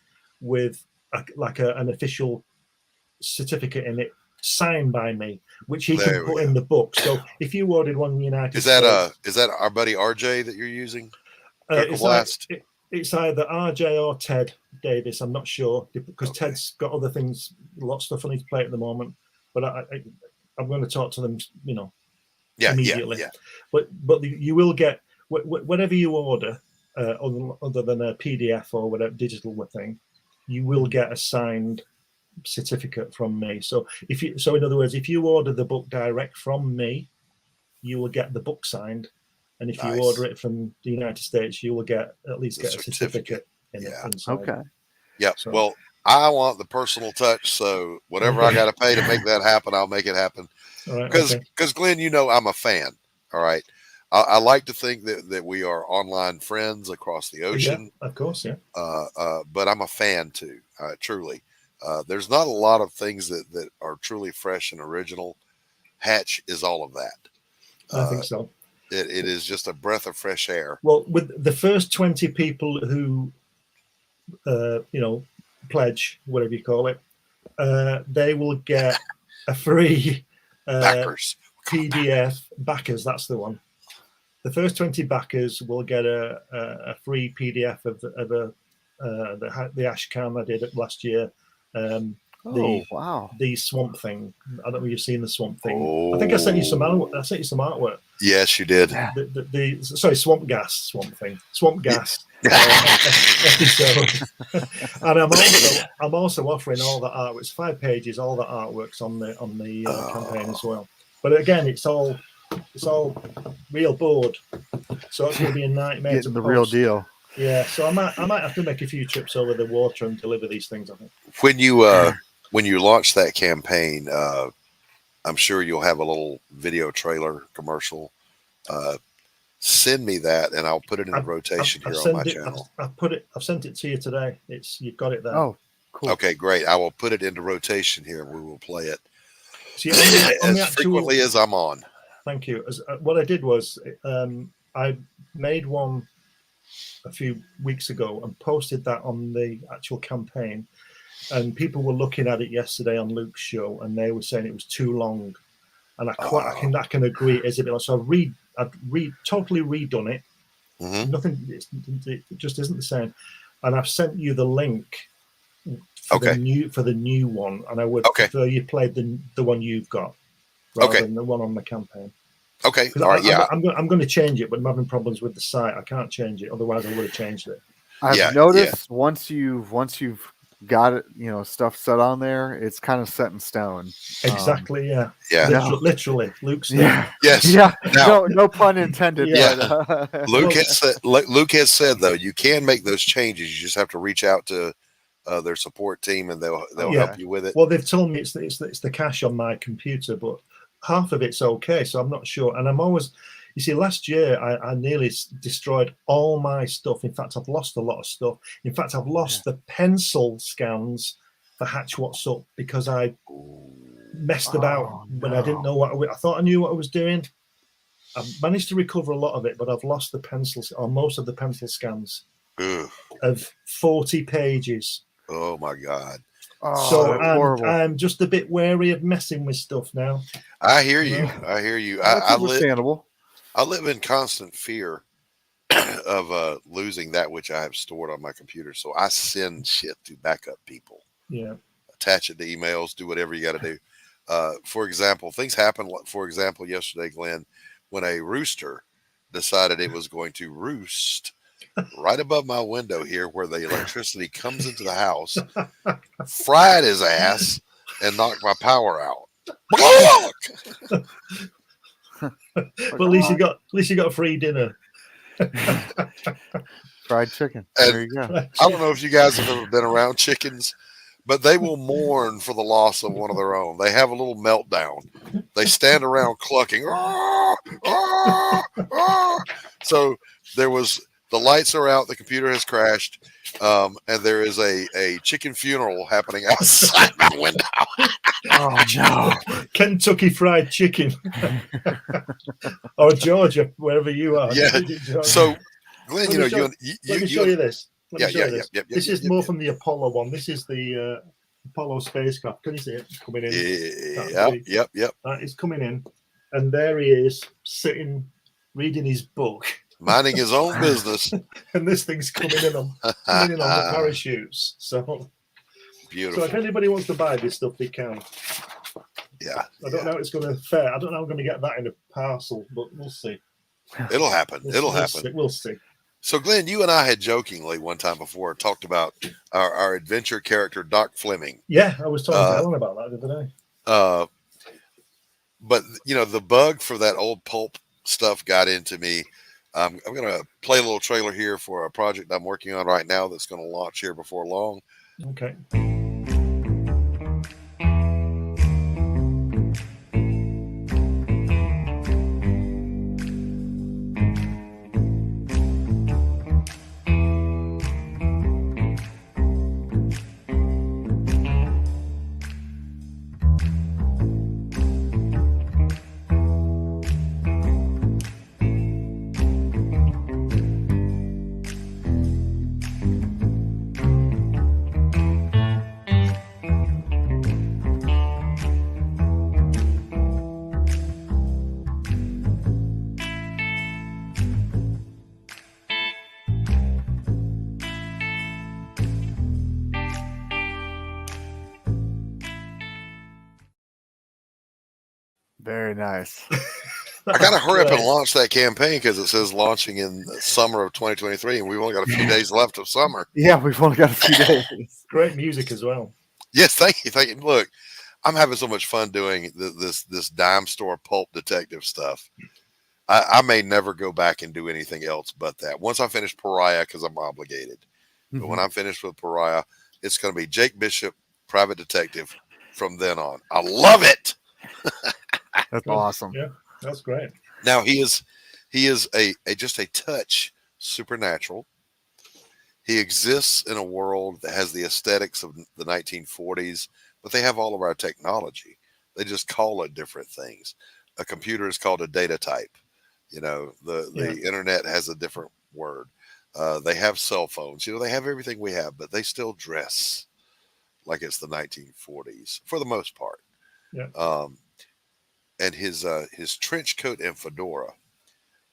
with an official certificate in it, signed by me, which he can put in the book. So if you ordered one in the United States, is that our buddy RJ that you're using? It's either RJ or Ted Davis. I'm not sure because Ted's got other things, a lot of stuff on his plate at the moment. But I'm going to talk to them, immediately. Yeah. But you will get whatever you order, other than a PDF or whatever digital thing, you will get a signed certificate from me. So in other words, if you order the book direct from me, you will get the book signed, and if you order it from the United States, you will get a certificate in it inside. Okay. Yeah. So, well, I want the personal touch, so whatever I got to pay to make that happen, I'll make it happen. Because Glenn, I'm a fan. All right. I like to think that we are online friends across the ocean. Yeah, of course, yeah. But I'm a fan too, truly. There's not a lot of things that are truly fresh and original. Hatch is all of that. I think so. It is just a breath of fresh air. Well, with the first 20 people who, pledge, whatever you call it, they will get a free PDF. Backers, that's the one. The first 20 backers will get a free PDF of the ash can I did last year. Wow! The Swamp Thing. I don't know if you've seen the Swamp Thing. I think I sent you some artwork. Yes, you did. Swamp Gas episode. And I'm also offering all the artwork. It's 5 pages, all the artworks on the campaign as well. But again, it's all real board, so it's going to be a nightmare. Getting the real deal. Yeah, so I might have to make a few trips over the water and deliver these things. I think when you launch that campaign, I'm sure you'll have a little video trailer commercial. Send me that, and I'll put it in rotation here on my channel. I've sent it to you today. You've got it there. Oh, cool. Okay, great. I will put it into rotation here, and we will play it as frequently as I'm on. Thank you. What I did was I made one a few weeks ago and posted that on the actual campaign, and people were looking at it yesterday on Luke's show, and they were saying it was too long, and I can agree it is a bit long. So I've totally redone it. Mm-hmm. Nothing, it just isn't the same, and I've sent you the link for the new one, and I would prefer you played the one you've got rather than the one on the campamping. Okay. All right. I'm going to change it, but I'm having problems with the site. I can't change it. Otherwise, I would have changed it. I've noticed once you've got it, stuff set on there, it's kind of set in stone. Exactly. Yeah. Literally. Luke's. Yeah. Yes. Yeah. No pun intended. Yeah. But, Luke has said though, you can make those changes. You just have to reach out to their support team, and they'll help you with it. Well, they've told me it's the cache on my computer, but half of it's okay, so I'm not sure. And I'm always, you see, last year I nearly destroyed all my stuff. In fact, I've lost a lot of stuff. In fact, I've lost the pencil scans for Hatch What's Up because I messed about when I didn't know I thought I knew what I was doing. I've managed to recover a lot of it, but I've lost the pencils, or most of the pencil scans of 40 pages. Oh my God. So I'm just a bit wary of messing with stuff now. I hear you. I hear you. That's understandable. I live in constant fear of losing that which I have stored on my computer. So I send shit to backup people. Yeah. Attach it to emails, do whatever you got to do. For example, things happened. For example, yesterday, Glenn, when a rooster decided it was going to roost right above my window here where the electricity comes into the house, fried his ass, and knocked my power out. But at least you got a free dinner. Fried chicken. And there you go. I don't know if you guys have ever been around chickens, but they will mourn for the loss of one of their own. They have a little meltdown. They stand around clucking. So there was The lights are out. The computer has crashed, and there is a chicken funeral happening outside my window. Oh no! Kentucky Fried Chicken, or Georgia, wherever you are. Yeah. So, Glenn, Let me show you this. Yeah. This is more from the Apollo one. This is the Apollo spacecraft. Can you see it coming in? Yep. It's coming in, and there he is sitting, reading his book, minding his own business. And this thing's coming in on the parachutes. So beautiful. So if anybody wants to buy this stuff, they can. Yeah. I don't know how it's going to fare. I don't know how I'm going to get that in a parcel, but we'll see. It'll happen. It'll happen. We'll see. So, Glenn, you and I had jokingly one time before talked about our adventure character, Doc Fleming. Yeah, I was talking to Ellen about that the other day. But, you know, the bug for that old pulp stuff got into me. I'm going to play a little trailer here for a project I'm working on right now that's going to launch here before long. Okay. Very nice. I got to hurry up and launch that campaign because it says launching in the summer of 2023, and we've only got a few days left of summer. Yeah, we've only got a few days. Great music as well. Yes, thank you. Look, I'm having so much fun doing this dime store pulp detective stuff. I may never go back and do anything else but that. Once I finish Pariah, because I'm obligated. But when I'm finished with Pariah, it's going to be Jake Bishop, private detective, from then on. I love it. That's awesome. Yeah, that's great. Now he is just a touch supernatural. He exists in a world that has the aesthetics of the 1940s, but they have all of our technology. They just call it different things. A computer is called a data type. You know, the internet has a different word. They have cell phones. You know, they have everything we have, but they still dress like it's the 1940s for the most part. Yeah. And his trench coat and fedora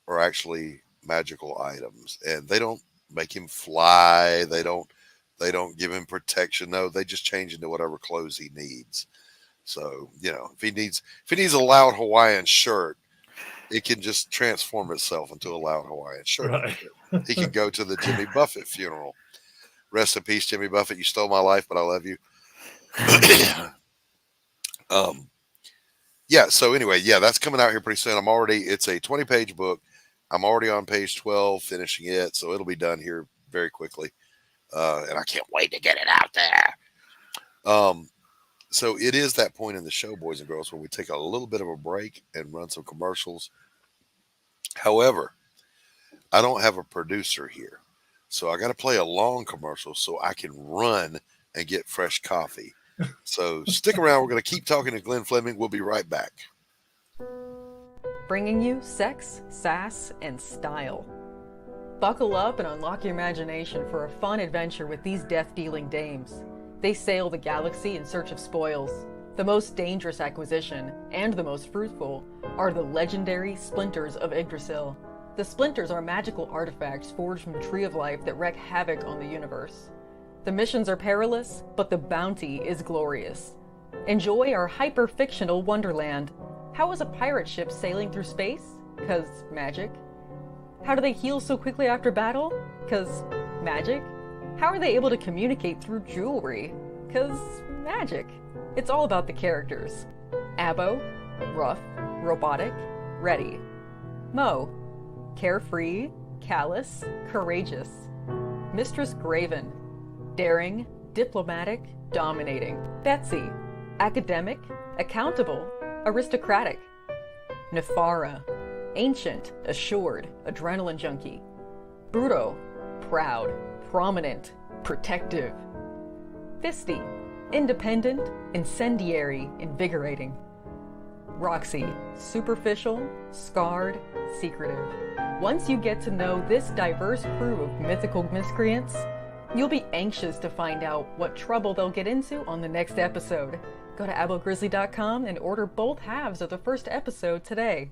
are actually magical items, and they don't make him fly. They don't give him protection. No, they just change into whatever clothes he needs. So, you know, if he needs a loud Hawaiian shirt, it can just transform itself into a loud Hawaiian shirt. Right. He can go to the Jimmy Buffett funeral. Rest in peace, Jimmy Buffett. You stole my life, but I love you. Yeah. So anyway, that's coming out here pretty soon. It's a 20-page book. I'm already on page 12, finishing it. So it'll be done here very quickly. And I can't wait to get it out there. So it is that point in the show, boys and girls, where we take a little bit of a break and run some commercials. However, I don't have a producer here. So I got to play a long commercial so I can run and get fresh coffee. So stick around. We're going to keep talking to Glenn Fleming. We'll be right back. Bringing you sex, sass, and style. Buckle up and unlock your imagination for a fun adventure with these death-dealing dames. They sail the galaxy in search of spoils. The most dangerous acquisition, and the most fruitful, are the legendary Splinters of Yggdrasil. The Splinters are magical artifacts forged from the Tree of Life that wreak havoc on the universe. The missions are perilous, but the bounty is glorious. Enjoy our hyper-fictional wonderland. How is a pirate ship sailing through space? 'Cause magic. How do they heal so quickly after battle? 'Cause magic. How are they able to communicate through jewelry? 'Cause magic. It's all about the characters. Abo, rough, robotic, ready. Mo, carefree, callous, courageous. Mistress Graven, daring, diplomatic, dominating. Betsy, academic, accountable, aristocratic. Nefara, ancient, assured, adrenaline junkie. Bruto, proud, prominent, protective. Fisty, independent, incendiary, invigorating. Roxy, superficial, scarred, secretive. Once you get to know this diverse crew of mythical miscreants, you'll be anxious to find out what trouble they'll get into on the next episode. Go to abogrizzly.com and order both halves of the first episode today.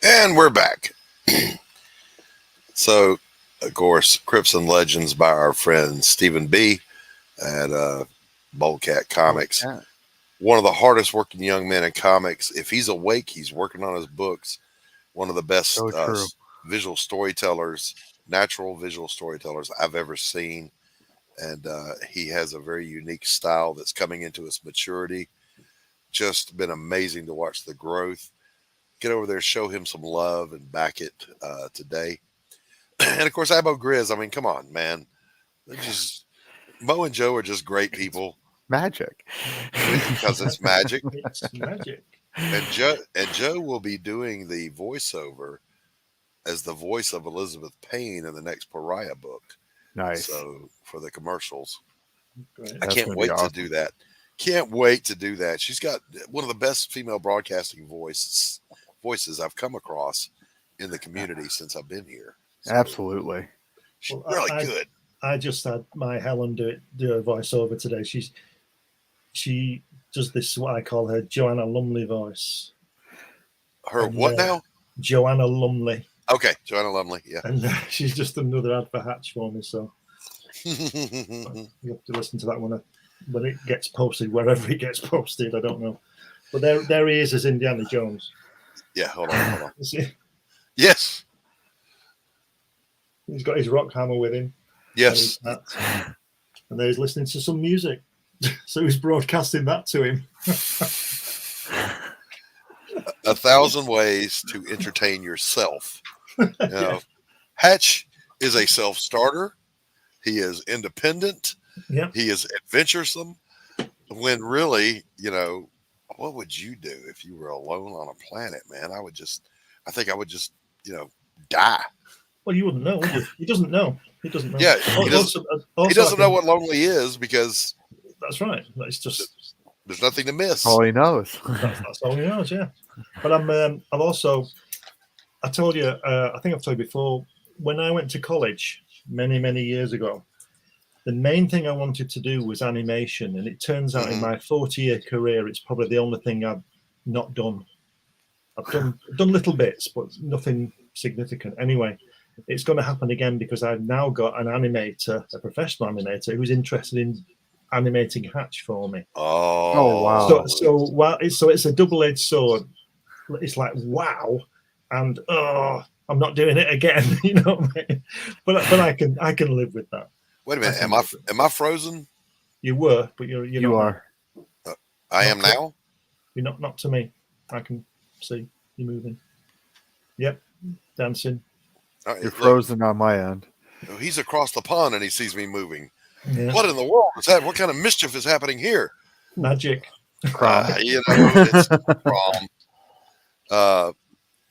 And we're back. So, of course, Crips and Legends by our friend Stephen B. at Boldcat Comics. Yeah. One of the hardest working young men in comics. If he's awake, he's working on his books. One of the best visual storytellers, natural visual storytellers I've ever seen. And he has a very unique style that's coming into its maturity. Just been amazing to watch the growth. Get over there, show him some love, and back it today. And of course, Abo Grizz. I mean, come on, man. They're just Mo and Joe are just great people. Magic, because it's magic. It's magic. And Joe will be doing the voiceover as the voice of Elizabeth Payne in the next Pariah book. Nice. So for the commercials, Great. I can't wait to do that. Can't wait to do that. She's got one of the best female broadcasting voices I've come across in the community since I've been here. So absolutely. She's really good. I just had my Helen do a voiceover today. She does this, what I call her Joanna Lumley voice. Her what now? Joanna Lumley. Okay, Joanna Lumley, yeah. And she's just done another ad for Hatch for me, so you have to listen to that one when it gets posted, wherever it gets posted. I don't know, but there he is as Indiana Jones. Yeah, hold on. See? Yes, he's got his rock hammer with him. Yes, and there he's listening to some music, so he's broadcasting that to him. 1,000 ways to entertain yourself. You know, Hatch is a self-starter. He is independent. Yeah. He is adventuresome. When really, you know, what would you do if you were alone on a planet, man? I think I would just, you know, die. Well, you wouldn't know, would you? He doesn't know. He doesn't know. Yeah, he doesn't know what lonely is because that's right. It's just there's nothing to miss. All he knows. That's all he knows. Yeah. But I've also, I told you, I think I've told you before, when I went to college many years ago, the main thing I wanted to do was animation, and it turns out in my 40-year career, it's probably the only thing I've not done. I've done little bits, but nothing significant. Anyway, it's going to happen again because I've now got an animator, a professional animator, who's interested in animating Hatch for me. Oh wow! So it's a double-edged sword. It's like wow, and I'm not doing it again. You know what I mean? But I can live with that. Wait a minute, am I frozen? You were, but you are. I am now. You're not to me. I can see you moving. Yep, dancing. All right, You're look, frozen on my end. he's across the pond and he sees me moving. Yeah. What in the world is that? What kind of mischief is happening here? Magic. It's prom.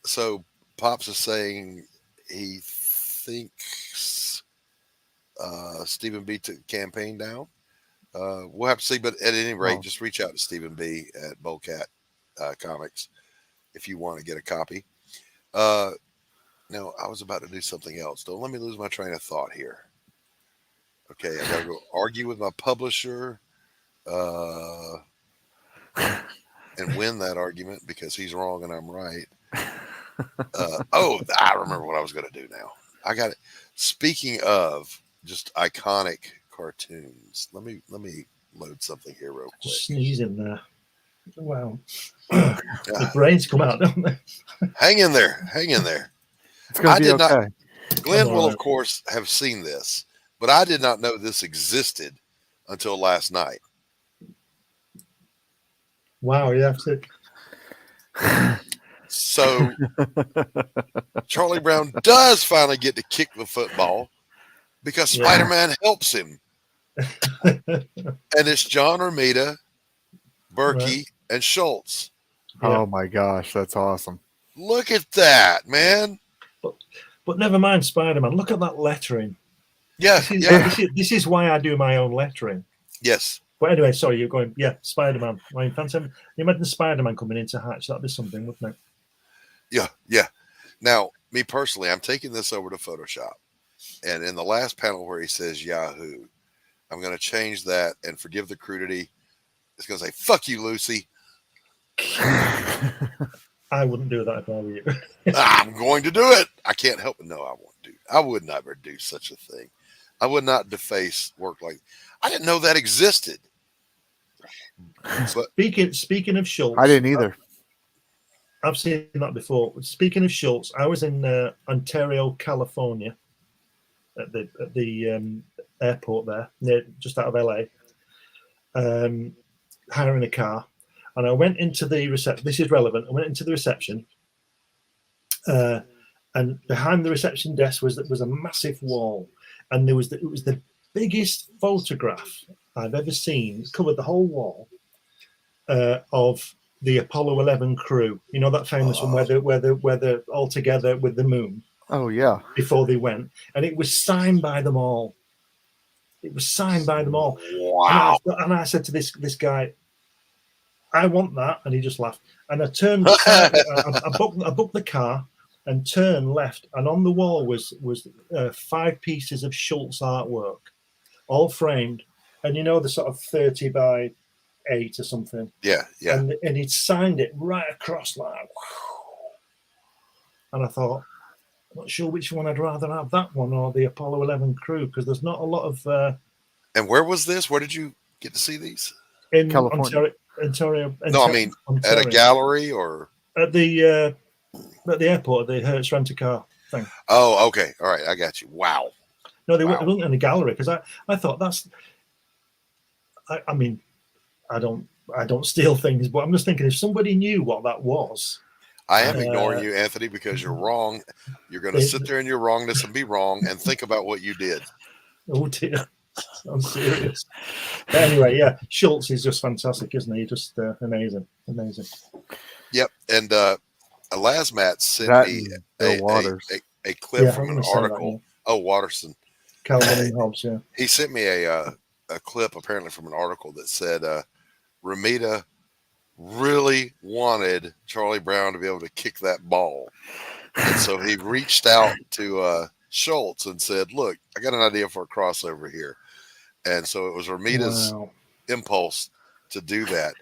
So Pops is saying he thinks Stephen B took the campaign down. We'll have to see, but at any rate, just reach out to Stephen B at Boldcat Comics if you want to get a copy. Now, I was about to do something else. Don't let me lose my train of thought here. Okay, I got to go argue with my publisher and win that argument because he's wrong and I'm right. I remember what I was going to do now. I got it. Speaking of just iconic cartoons, let me load something here real quick. Sneezing there. Wow. The brains come out, don't they? Hang in there. It's going to be okay. Glenn will, of course, have seen this, but I did not know this existed until last night. Wow, you have to. So Charlie Brown does finally get to kick the football because Spider-Man helps him. And it's John Romita, Burke, and Schultz. Oh my gosh, that's awesome. Look at that, man. But never mind Spider-Man. Look at that lettering. This is why I do my own lettering. Yes. But anyway, sorry, you're going, Spider-Man. You imagine Spider-Man coming into Hatch. That'd be something, wouldn't it? Yeah. Now, me personally, I'm taking this over to Photoshop. And in the last panel where he says Yahoo, I'm going to change that and forgive the crudity. It's going to say, fuck you, Lucy. I wouldn't do that if I were you. I'm going to do it. I can't help it. No, I won't do. I would never do such a thing. I would not deface work like. I didn't know that existed. But speaking of Schultz, I didn't either. I've seen that before. Speaking of Schultz, I was in Ontario, California, at the airport there, just out of LA, hiring a car. And I went into the reception. This is relevant. I went into the reception, and behind the reception desk was a massive wall, and it was the biggest photograph I've ever seen. It covered the whole wall of the Apollo 11 crew. You know that famous one where they're all together with the moon. Oh yeah. Before they went, and it was signed by them all. Wow. And I said to this guy, I want that, and he just laughed. And I turned. I booked the car and turned left, and on the wall was 5 pieces of Schultz artwork, all framed, and the sort of 30 by 8 or something. Yeah. And he'd signed it right across like. Wow. And I thought, I'm not sure which one I'd rather have, that one or the Apollo 11 crew, because there's not a lot of. And where was this? Where did you get to see these? In California. Ontario. No, I mean Ontario. at a gallery or at the airport, the Hertz rent-a-car thing. Oh, okay, all right, I got you. Wow. No, they weren't in the gallery because I thought that's. I mean, I don't steal things, but I'm just thinking if somebody knew what that was. I am ignoring you, Anthony, because you're wrong. You're going to sit there in your wrongness and be wrong and think about what you did. Oh dear. I'm serious. But anyway, Schultz is just fantastic, isn't he? Just amazing. Yep, and Lasmat sent me a clip from an article. Oh, Watterson. Calvin and Hobbes, yeah. He sent me a clip apparently from an article that said Romita really wanted Charlie Brown to be able to kick that ball, and so he reached out to Schultz and said, "Look, I got an idea for a crossover here." And so it was Romita's impulse to do that.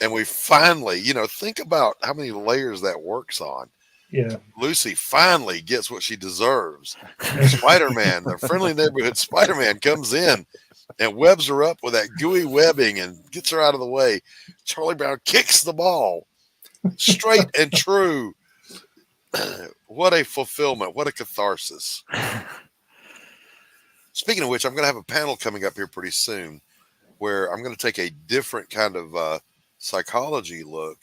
And we finally, think about how many layers that works on. Yeah. Lucy finally gets what she deserves. Spider-Man, the friendly neighborhood Spider-Man, comes in and webs her up with that gooey webbing and gets her out of the way. Charlie Brown kicks the ball straight and true. What a fulfillment. What a catharsis. Speaking of which, I'm going to have a panel coming up here pretty soon where I'm going to take a different kind of psychology look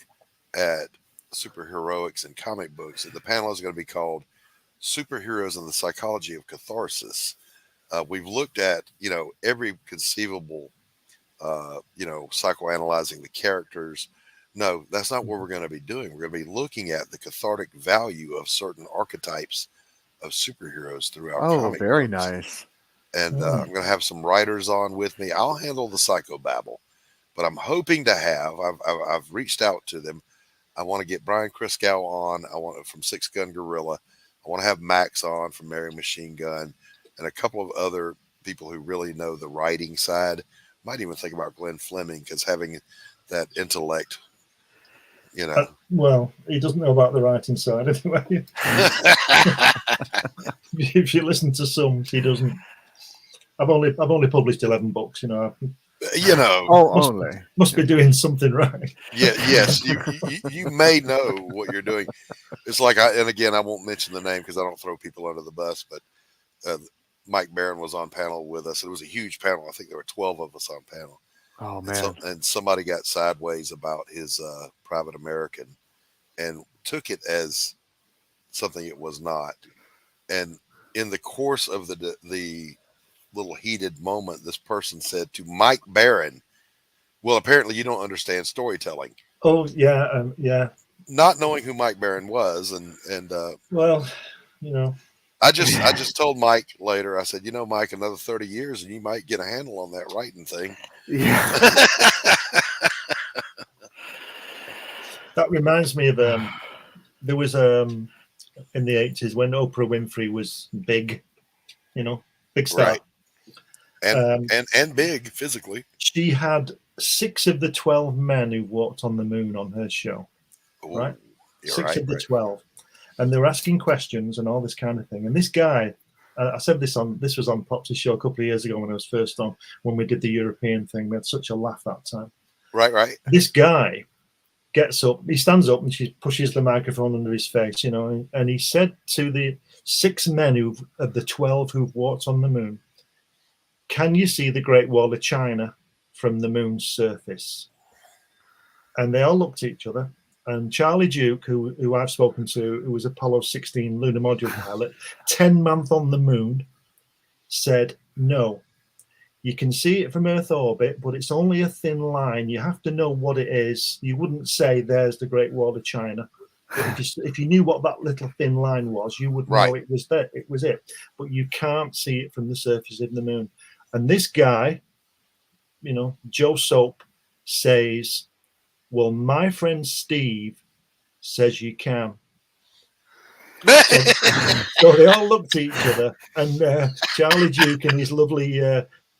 at superheroics in comic books. The panel is going to be called Superheroes and the Psychology of Catharsis. We've looked at, every conceivable, psychoanalyzing the characters. No, that's not what we're going to be doing. We're going to be looking at the cathartic value of certain archetypes of superheroes throughout comic very books. nice. And I'm going to have some writers on with me. I'll handle the psychobabble, but I'm hoping to have, I've reached out to them. I want to get Brian Christgau on. I want from Six Gun Gorilla. I want to have Max on from Mary Machine Gun, and a couple of other people who really know the writing side. Might even think about Glenn Fleming, because having that intellect, well, he doesn't know about the writing side anyway. If you listen to some, he doesn't. I've only published 11 books. Must be doing something right. Yeah. Yes. You may know what you're doing. It's like and again, I won't mention the name because I don't throw people under the bus. But Mike Barron was on panel with us. It was a huge panel. I think there were 12 of us on panel. Oh man! And somebody got sideways about his Private American, and took it as something it was not. And in the course of the little heated moment, this person said to Mike Barron, "Well, apparently you don't understand storytelling." Oh yeah, yeah. Not knowing who Mike Barron was, and well, I just told Mike later. I said, Mike, another 30 years, and you might get a handle on that writing thing. Yeah. That reminds me of there was in the 80s when Oprah Winfrey was big, big star. Right. And big physically. She had 6 of the 12 men who walked on the moon on her show. Ooh, right? 6 of the 12. And they were asking questions and all this kind of thing. And this guy, I said this was on Pops's show a couple of years ago when I was first on, when we did the European thing. We had such a laugh that time. Right. This guy gets up, he stands up and she pushes the microphone under his face, and he said to the 6 men of the 12 who've walked on the moon, "Can you see the Great Wall of China from the moon's surface?" And they all looked at each other. And Charlie Duke, who I've spoken to, who was Apollo 16 lunar module pilot, 10-month on the moon, said, "No, you can see it from Earth orbit, but it's only a thin line. You have to know what it is. You wouldn't say there's the Great Wall of China. But if you knew what that little thin line was, you would know it was there. It was it. But you can't see it from the surface of the moon." And this guy, Joe Soap, says, "Well, my friend Steve says you can." So they all looked at each other, and Charlie Duke, in his lovely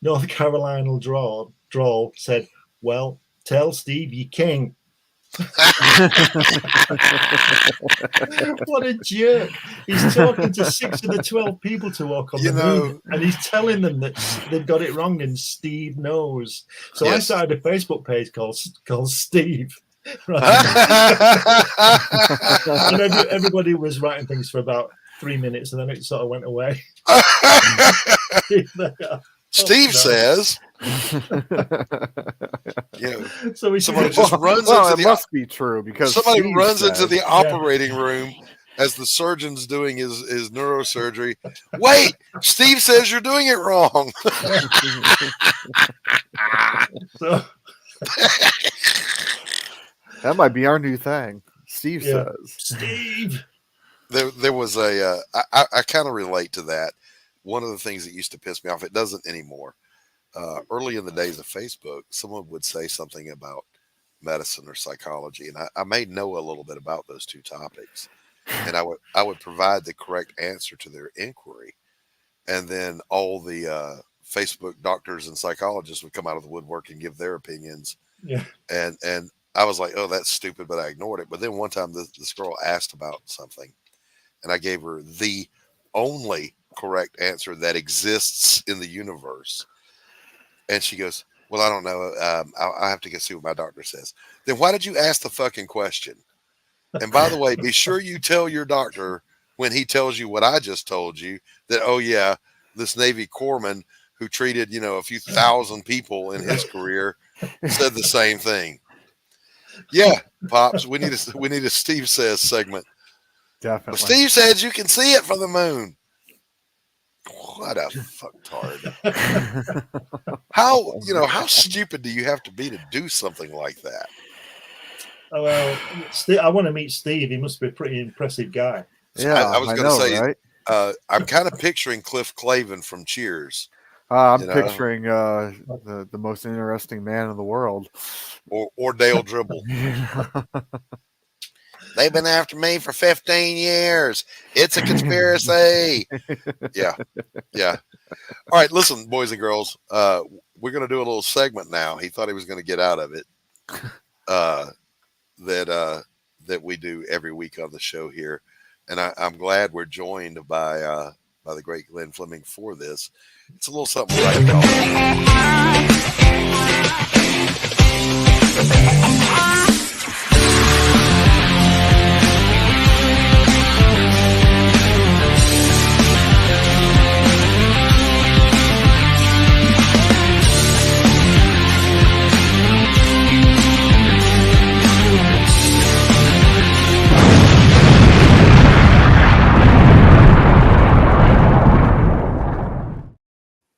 North Carolina drawl, said, "Well, tell Steve you can." What a jerk. He's talking to 6 of the 12 people to walk on the moon, and he's telling them that they've got it wrong and Steve knows. So I started a Facebook page called Steve. Right. And everybody was writing things for about 3 minutes, and then it sort of went away. Steve says, so somebody just runs into the. It must be true, because somebody Steve runs says, into the operating room as the surgeon's doing his neurosurgery. "Wait, Steve says you're doing it wrong." So, that might be our new thing. Steve says. Steve. There was I kind of relate to that. One of the things that used to piss me off, it doesn't anymore. Early in the days of Facebook, someone would say something about medicine or psychology, and I may know a little bit about those two topics, and I would provide the correct answer to their inquiry, and then all the Facebook doctors and psychologists would come out of the woodwork and give their opinions. Yeah, and I was like, "Oh, that's stupid," but I ignored it. But then one time this girl asked about something, and I gave her the only correct answer that exists in the universe. And she goes, "Well, I don't know. I have to go see what my doctor says." Then why did you ask the fucking question? And by the way, be sure you tell your doctor when he tells you what I just told you, that, "Oh yeah, this Navy corpsman who treated, a few thousand people in his career said the same thing." Yeah, Pops. We need a Steve Says segment. Definitely. Well, Steve says you can see it from the moon. What a fucktard. How stupid do you have to be to do something like that? Oh, well, I want to meet Steve. He must be a pretty impressive guy. Yeah, I was going to say, right? I'm kind of picturing Cliff Clavin from Cheers. I'm picturing the most interesting man in the world. Or Dale Dribble. They've been after me for 15 years. It's a conspiracy. Yeah. All right, listen, boys and girls. We're going to do a little segment now. He thought he was going to get out of it. That we do every week on the show here, and I'm glad we're joined by the great Glenn Fleming for this. It's a little something right now.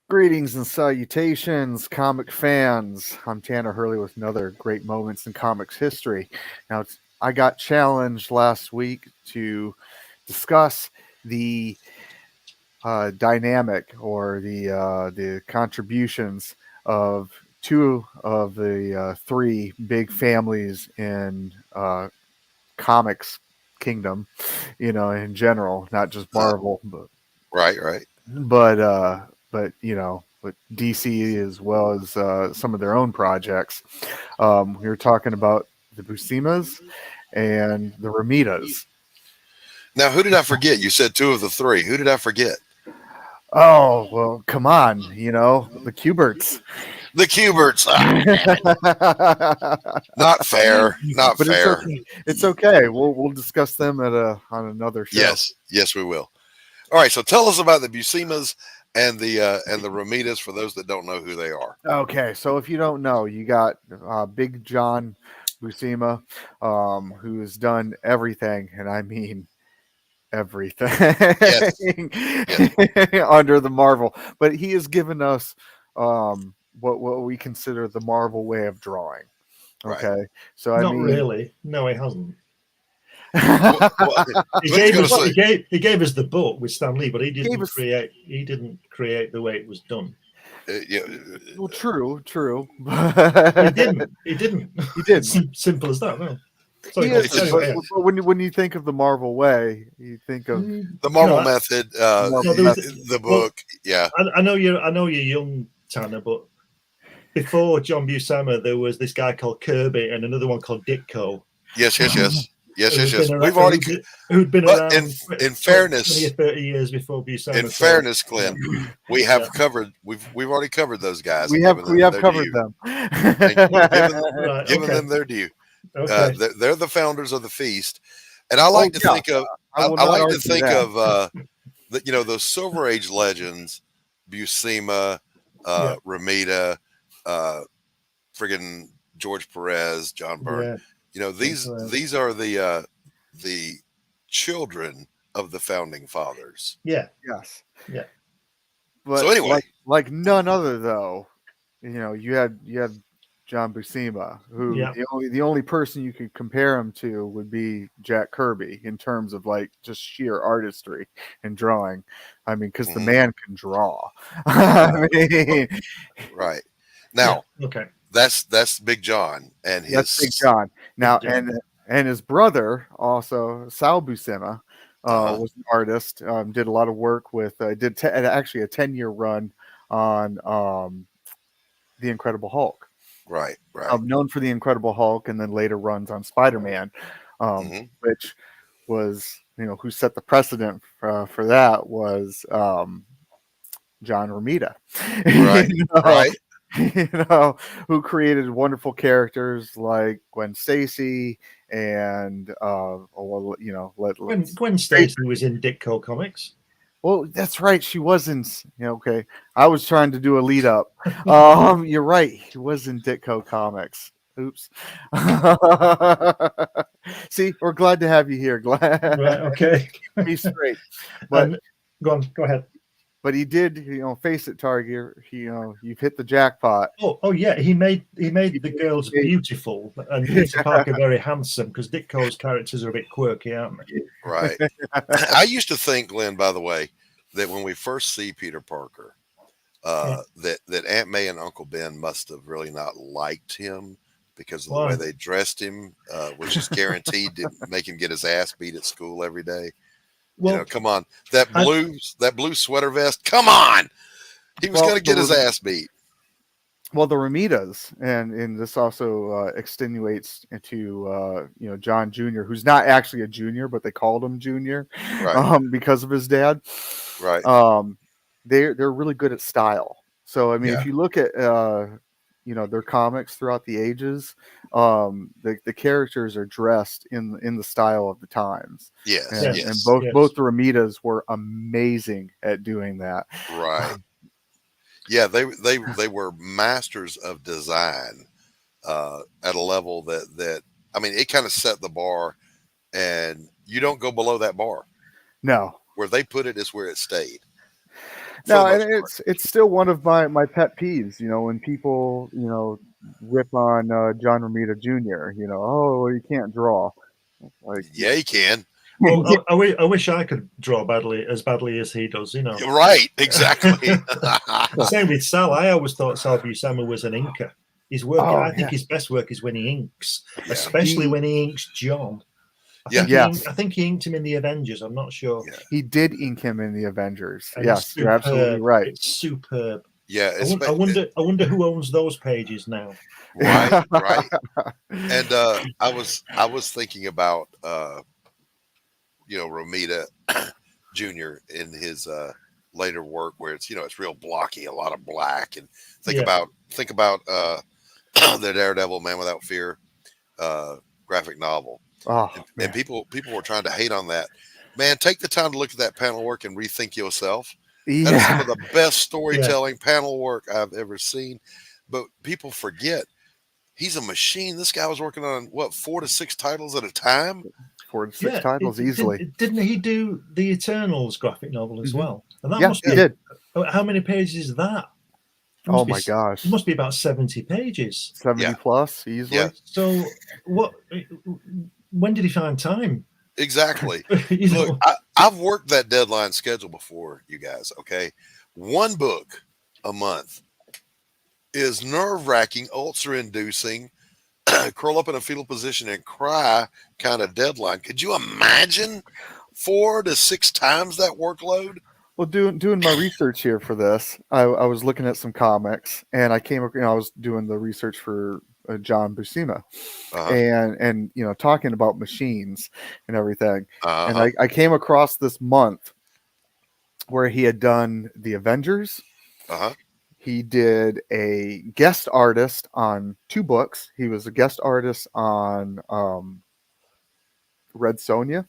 Greetings and salutations, comic fans. I'm Tanner Hurley with another great moments in comics history. Now, I got challenged last week to discuss the dynamic or the contributions of two of the three big families in comics kingdom, in general, not just Marvel, but right. But with DC as well as some of their own projects. We were talking about the Buscemas and the Romitas. Now, who did I forget? You said two of the three. Who did I forget? Oh, well, come on, the Kuberts. The Kuberts. Not fair. Not but fair. It's okay. We'll discuss them on another show. Yes, we will. All right, so tell us about the Buscemas and the Romitas for those that don't know who they are. Okay, so if you don't know, you got Big John Buscema, who has done everything, and I mean everything under the Marvel. But he has given us what we consider the Marvel way of drawing. Okay, right. So not really. No, he hasn't. He gave us the book with Stan Lee, but he didn't create the way it was done. Well, true. He didn't. He did. Simple as that. No. When you think of the Marvel way, you think of the Marvel method, the book. Yeah, I know you're young, Tanner, but before John Buscema, there was this guy called Kirby and another one called Ditko. Yes. We've already who'd been around in fairness 20 or 30 years before Buscema. In fairness, Glenn, we have covered. We've already covered those guys. We have covered them. Given them their due. Okay. They're the founders of the feast, and I like to think of. I like to think of those Silver Age legends, Buscema, Romita, friggin' George Perez, John Byrne. Yeah. These are the children of the founding fathers. Yeah. Yes. Yeah. But so anyway, like none other though. You had John Buscema, who the only person you could compare him to would be Jack Kirby in terms of like just sheer artistry and drawing. I mean, because the man can draw. Right now. Okay. That's Big John and his. That's Big John. Now and his brother also Sal Buscema was an artist. Did a lot of work with. Actually a 10-year run on the Incredible Hulk. Right. Known for the Incredible Hulk, and then later runs on Spider-Man, which was who set the precedent for that was John Romita. Right. Who created wonderful characters like Gwen Stacy and Gwen Stacy was in Ditko Comics. Well, that's right. She wasn't. Okay, I was trying to do a lead up. You're right. She was in Ditko Comics. Oops. See, we're glad to have you here. Glad. Right. Okay. Be straight. But go on. Go ahead. But he did, face it, Target. You've hit the jackpot. Oh yeah. He made the girls beautiful and Peter Parker very handsome because Ditko's characters are a bit quirky, aren't they? Right. I used to think, Glenn, by the way, that when we first see Peter Parker, that Aunt May and Uncle Ben must have really not liked him because of the way they dressed him, which is guaranteed to make him get his ass beat at school every day. Well, come on, that blue sweater vest. Come on, he was going to get his ass beat. Well, the Ramitas, and this also extenuates into John Jr., who's not actually a junior, but they called him Junior, right. Because of his dad. Right. They're really good at style. So I mean, if you look at their comics throughout the ages, the characters are dressed in the style of the times. Yes, and both the Ramitas were amazing at doing that. Right. Yeah, they were masters of design at a level that I mean, it kind of set the bar, and you don't go below that bar. No, where they put it is where it stayed. No, and it's still one of my pet peeves. When people rip on John Romita Jr. Oh, you can't draw. Like, yeah, he can. Well, I wish I could draw as badly as he does. Right? Exactly. Same with Sal. I always thought Sal Buscema was an inker. His work, I think his best work is when he inks, especially when he inks John. I think he inked him in the Avengers. I'm not sure. Yeah. He did ink him in the Avengers. And yes, you're absolutely right. It's superb. Yeah, I wonder who owns those pages now. Right, right. And I was thinking about Romita Jr. in his later work where it's it's real blocky, a lot of black, and think about the Daredevil Man Without Fear graphic novel. Oh, and people were trying to hate on that. Man, take the time to look at that panel work and rethink yourself. Yeah. That is some of the best storytelling panel work I've ever seen. But people forget he's a machine. This guy was working on 4 to 6 titles at a time. 4 to 6 titles easily. Didn't he do the Eternals graphic novel as well? And that he did. How many pages is that? Oh my gosh! It must be about 70 pages. 70 plus easily. Yeah. So when did he find time? Exactly. Look, I've worked that deadline schedule before, you guys. Okay, 1 book a month is nerve-wracking, ulcer-inducing, curl up in a fetal position and cry kind of deadline. Could you imagine 4 to 6 times that workload? Well, doing my research here for this, I was looking at some comics, and I came up. I was doing the research for John Buscema, and talking about machines and everything. And I came across this month where he had done the Avengers. He did a guest artist on 2 books. He was a guest artist on Red Sonja.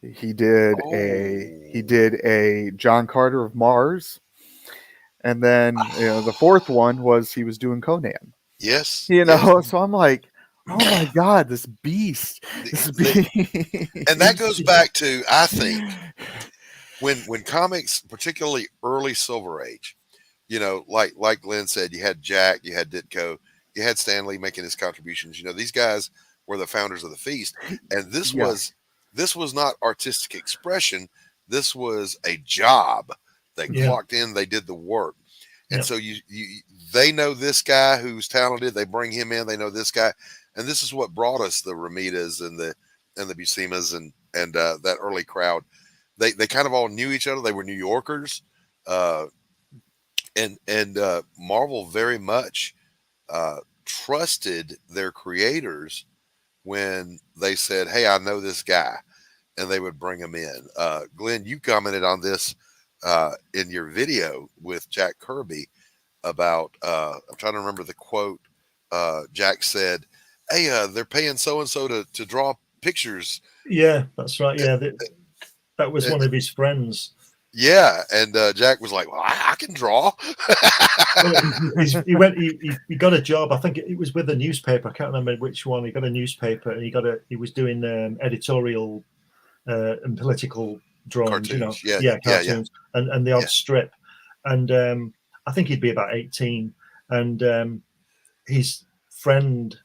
He did a John Carter of Mars, and then the 4th one was he was doing Conan. Yes, so I'm like, oh my God, this beast. And that goes back to, I think, when comics, particularly early Silver Age, like Glenn said, you had Jack, you had Ditko, you had Stan Lee making his contributions. These guys were the founders of the Feast, and this was not artistic expression. This was a job. They clocked in, they did the work. And so they know this guy who's talented. They bring him in. They know this guy. And this is what brought us the Ramitas and the Buscemas and that early crowd. They kind of all knew each other. They were New Yorkers. And Marvel very much trusted their creators when they said, hey, I know this guy, and they would bring him in. Glenn, you commented on this in your video with Jack Kirby about, I'm trying to remember the quote. Jack said, hey, they're paying so-and-so to draw pictures. Yeah, that's right. Yeah, that was one of his friends. Yeah, and Jack was like, "Well, I can draw." He got a job. I think it was with a newspaper. I can't remember which one. He got a newspaper, and he was doing editorial and political drawings. Cartoons. Cartoons, and the odd Yeah. strip. And I think he'd be about 18, and his friend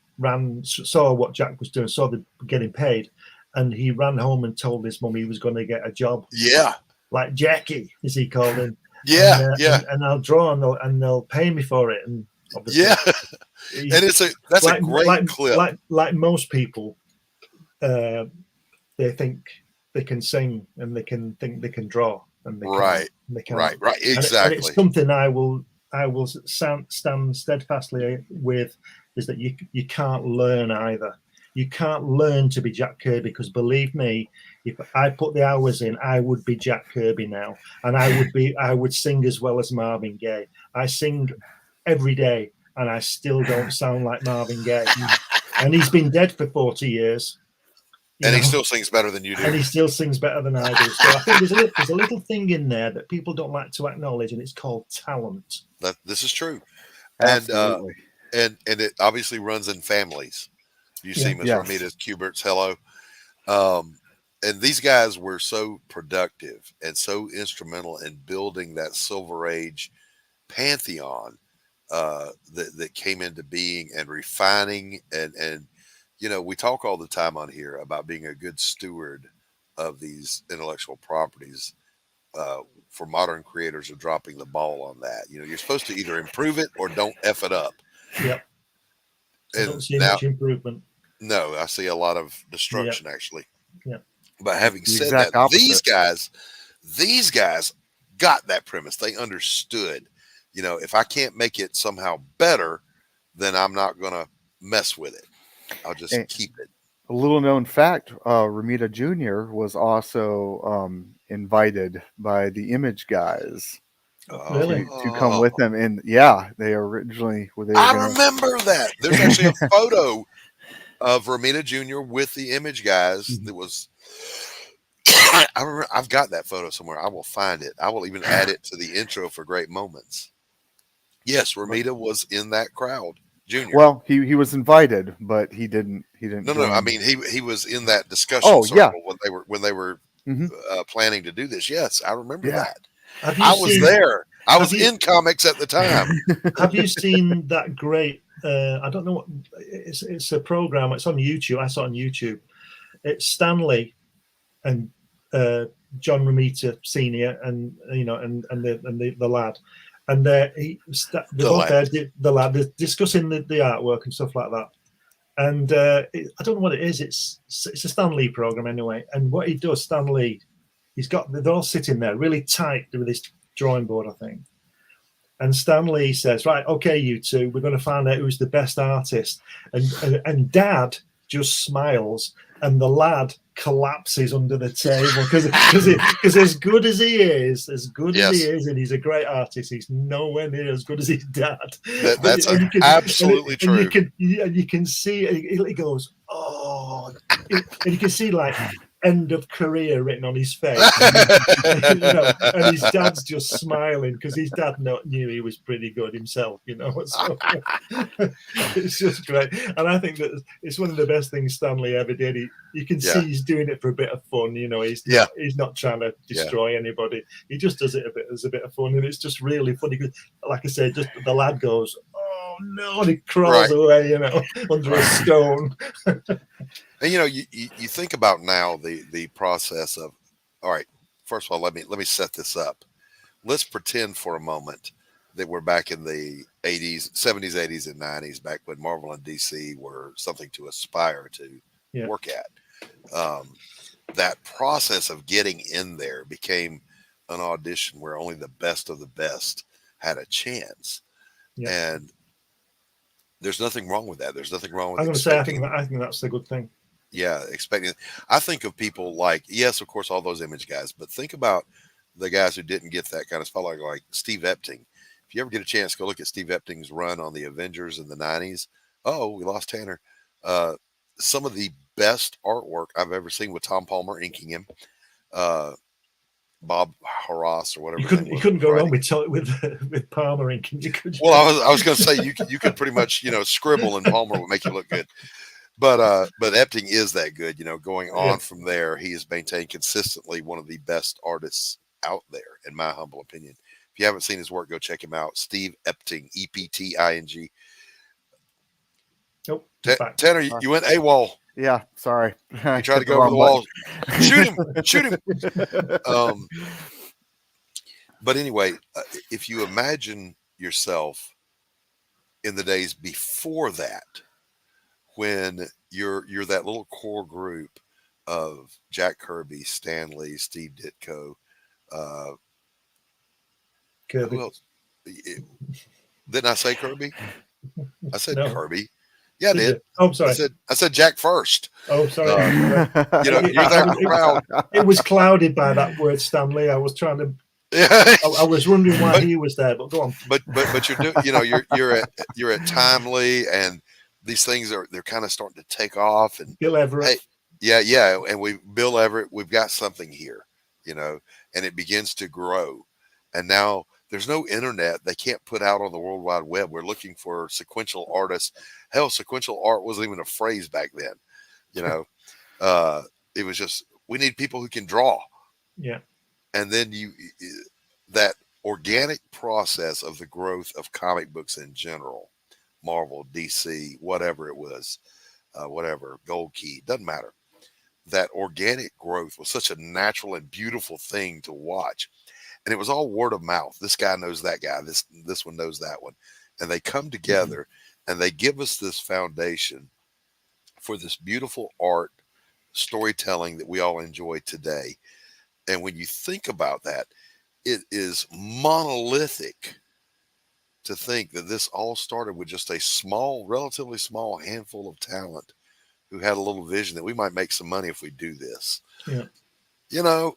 saw what Jack was doing, saw them getting paid, and he ran home and told his mum he was going to get a job. Yeah. Like Jackie, as he called him. Yeah, and I'll draw, and they'll pay me for it. And obviously, and that's a great clip. Like most people, they think they can sing and they can think they can draw, and right, exactly. And it's something I will stand steadfastly with, is that you can't learn either. You can't learn to be Jack Kirby, because believe me, if I put the hours in, I would be Jack Kirby now, and I would sing as well as Marvin Gaye. I sing every day, and I still don't sound like Marvin Gaye. And he's been dead for 40 years. And he still sings better than you do. And he still sings better than I do. So I think there's a little thing in there that people don't like to acknowledge, and it's called talent. This is true. Absolutely. And it obviously runs in families. You see Ms. Ramita's Cubert's Hello. And these guys were so productive and so instrumental in building that Silver Age pantheon that came into being, and refining. And we talk all the time on here about being a good steward of these intellectual properties. For modern creators, are dropping the ball on that. You're supposed to either improve it or don't F it up. Yep. I don't see much improvement. No, I see a lot of destruction, actually. Yeah. But having said that, these guys got that premise. They understood, if I can't make it somehow better, then I'm not going to mess with it. I'll just keep it. A little known fact, Ramita Jr. was also invited by the Image guys to come with them. And they originally were. I remember that. There's actually a photo of Ramita Jr. with the Image guys. That was, I remember, I've got that photo somewhere. I will find it. I will even add it to the intro for Great Moments. Yes, Ramita was in that crowd. Junior. Well, he was invited, but he didn't. No. I mean, he was in that discussion circle when they were planning to do this. Yes, I remember that. I was there. I was in comics at the time. Have you seen that great? I don't know what it's a program. It's on YouTube. I saw it on YouTube. It's Stanley and John Romita Senior, and the lad, and they're discussing the artwork and stuff like that. And I don't know what it is. It's a Stan Lee program anyway. And what he does, Stan Lee, they're all sitting there really tight with this drawing board, I think. And Stan Lee says, "Right, okay, you two, we're going to find out who's the best artist." And Dad just smiles, and the lad collapses under the table because as good as he is, and he's a great artist, he's nowhere near as good as his dad. That's absolutely true. And you can see he goes, "Oh," and you can see like end of career written on his face. And his dad's just smiling because his dad knew he was pretty good himself, So, it's just great. And I think that it's one of the best things Stanley ever did. You can see he's doing it for a bit of fun, he's not trying to destroy anybody. He just does it as a bit of fun, and it's just really funny because, like I said, just the lad goes, "Oh no," and he crawls away, under a stone. And you think about now the process of, all right, first of all, let me set this up. Let's pretend for a moment that we're back in the 80s, 70s, 80s, and 90s, back when Marvel and DC were something to aspire to work at. That process of getting in there became an audition where only the best of the best had a chance. Yeah. And there's nothing wrong with that. There's nothing wrong with I'm going to say, I think that's the good thing. Yeah, expecting. I think of people like, yes, of course, all those Image guys, but think about the guys who didn't get that kind of spotlight, like Steve Epting. If you ever get a chance, go look at Steve Epting's run on the Avengers in the 90s. Oh, we lost Tanner. Some of the best artwork I've ever seen with Tom Palmer inking him. Bob Harras or whatever. You couldn't go wrong with Palmer ink. Could you? Well, I was going to say you could pretty much scribble, and Palmer would make you look good. But Epting is that good. Going on from there, he has maintained consistently one of the best artists out there, in my humble opinion. If you haven't seen his work, go check him out. Steve Epting, Epting. Nope. Tanner, you went AWOL. Yeah, sorry. You tried to go over the wall. Shoot him. But anyway, if you imagine yourself in the days before that, when you're that little core group of Jack Kirby, Stan Lee, Steve Ditko, Kirby. who else? Didn't I say Kirby? I said No. Kirby. Yeah, I did. Oh, sorry. I said Jack first. Oh, sorry. You're that proud. It was clouded by that word, Stanley. I was trying to. I was wondering why he was there, but go on. But you're at Timely, and these things they're kind of starting to take off. And Bill Everett. Hey, yeah, and Bill Everett, we've got something here, and it begins to grow. And now there's no internet they can't put out on the World Wide Web. We're looking for sequential artists. Hell, sequential art wasn't even a phrase back then. It was just, we need people who can draw. Yeah. And then that organic process of the growth of comic books in general, Marvel, DC, whatever it was, Gold Key, doesn't matter. That organic growth was such a natural and beautiful thing to watch. And it was all word of mouth. This guy knows that guy. This one knows that one. And they come together and they give us this foundation for this beautiful art storytelling that we all enjoy today. And when you think about that, it is monolithic to think that this all started with just a relatively small handful of talent who had a little vision that we might make some money if we do this. Yeah.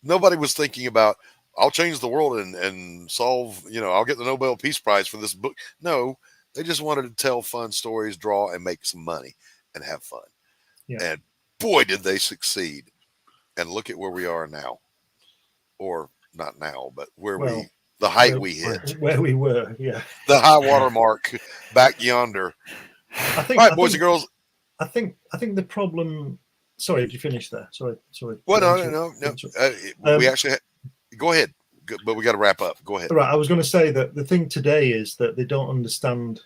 Nobody was thinking about, I'll change the world and solve, I'll get the Nobel Peace Prize for this book. No, they just wanted to tell fun stories, draw, and make some money and have fun. Yeah. And boy, did they succeed. And look at where we are now. Or not now, but the height we hit. Where we were, yeah. The high water mark back yonder. All right, boys and girls. I think the problem. Sorry, did you finish there? Sorry. Well, no. We actually go ahead, but we got to wrap up. Go ahead. Right, I was going to say that the thing today is that they don't understand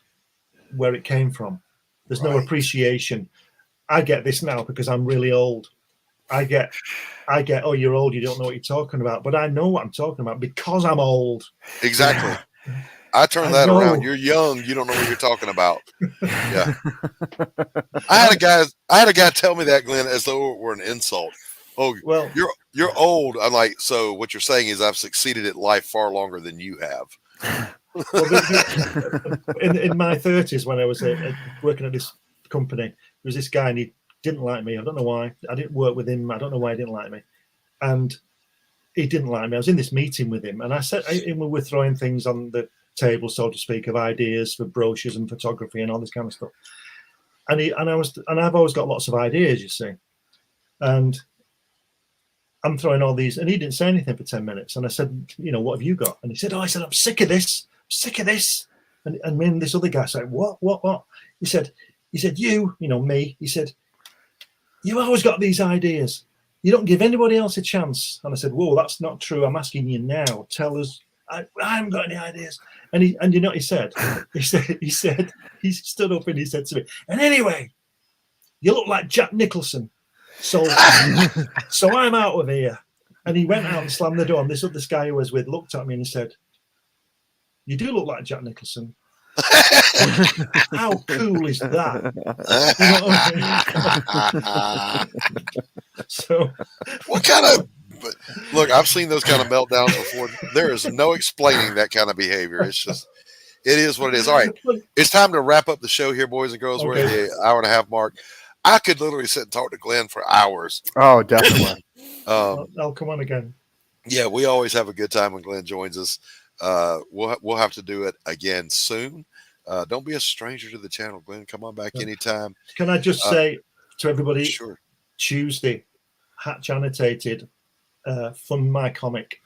where it came from. There's no appreciation. I get this now because I'm really old. I get, oh, you're old, you don't know what you're talking about. But I know what I'm talking about because I'm old. Exactly. I turn that around. You're young. You don't know what you're talking about. Yeah. I had a guy tell me that, Glenn, as though it were an insult. Oh, well, you're old. I'm like, so what you're saying is I've succeeded at life far longer than you have. Well, in my 30s, when I was working at this company, there was this guy and he didn't like me. I don't know why. I didn't work with him. I don't know why he didn't like me. And he didn't like me. I was in this meeting with him and I said, we were throwing things on the table, so to speak, of ideas for brochures and photography and all this kind of stuff. And I've always got lots of ideas, you see. And I'm throwing all these, and he didn't say anything for 10 minutes. And I said, what have you got? And he said, I'm sick of this. I'm sick of this. And me and this other guy said, what? He said, me. He said, you always got these ideas. You don't give anybody else a chance. And I said, whoa, that's not true. I'm asking you now. Tell us. I haven't got any ideas. And you know what he said? He stood up and he said to me, and anyway, you look like Jack Nicholson. So I'm out of here. And he went out and slammed the door. And this guy who was with looked at me and he said, you do look like Jack Nicholson. How cool is that? So what kind of look, I've seen those kind of meltdowns before. There is no explaining that kind of behavior. It is what it is. All right. It's time to wrap up the show here, boys and girls. Okay. We're at the hour and a half mark. I could literally sit and talk to Glenn for hours. Oh, definitely. I'll come on again. Yeah, we always have a good time when Glenn joins us. We'll have to do it again soon. Don't be a stranger to the channel, Glenn. Come on back anytime. Can I just say to everybody, sure. Tuesday, Hatch Annotated Fund My Comic.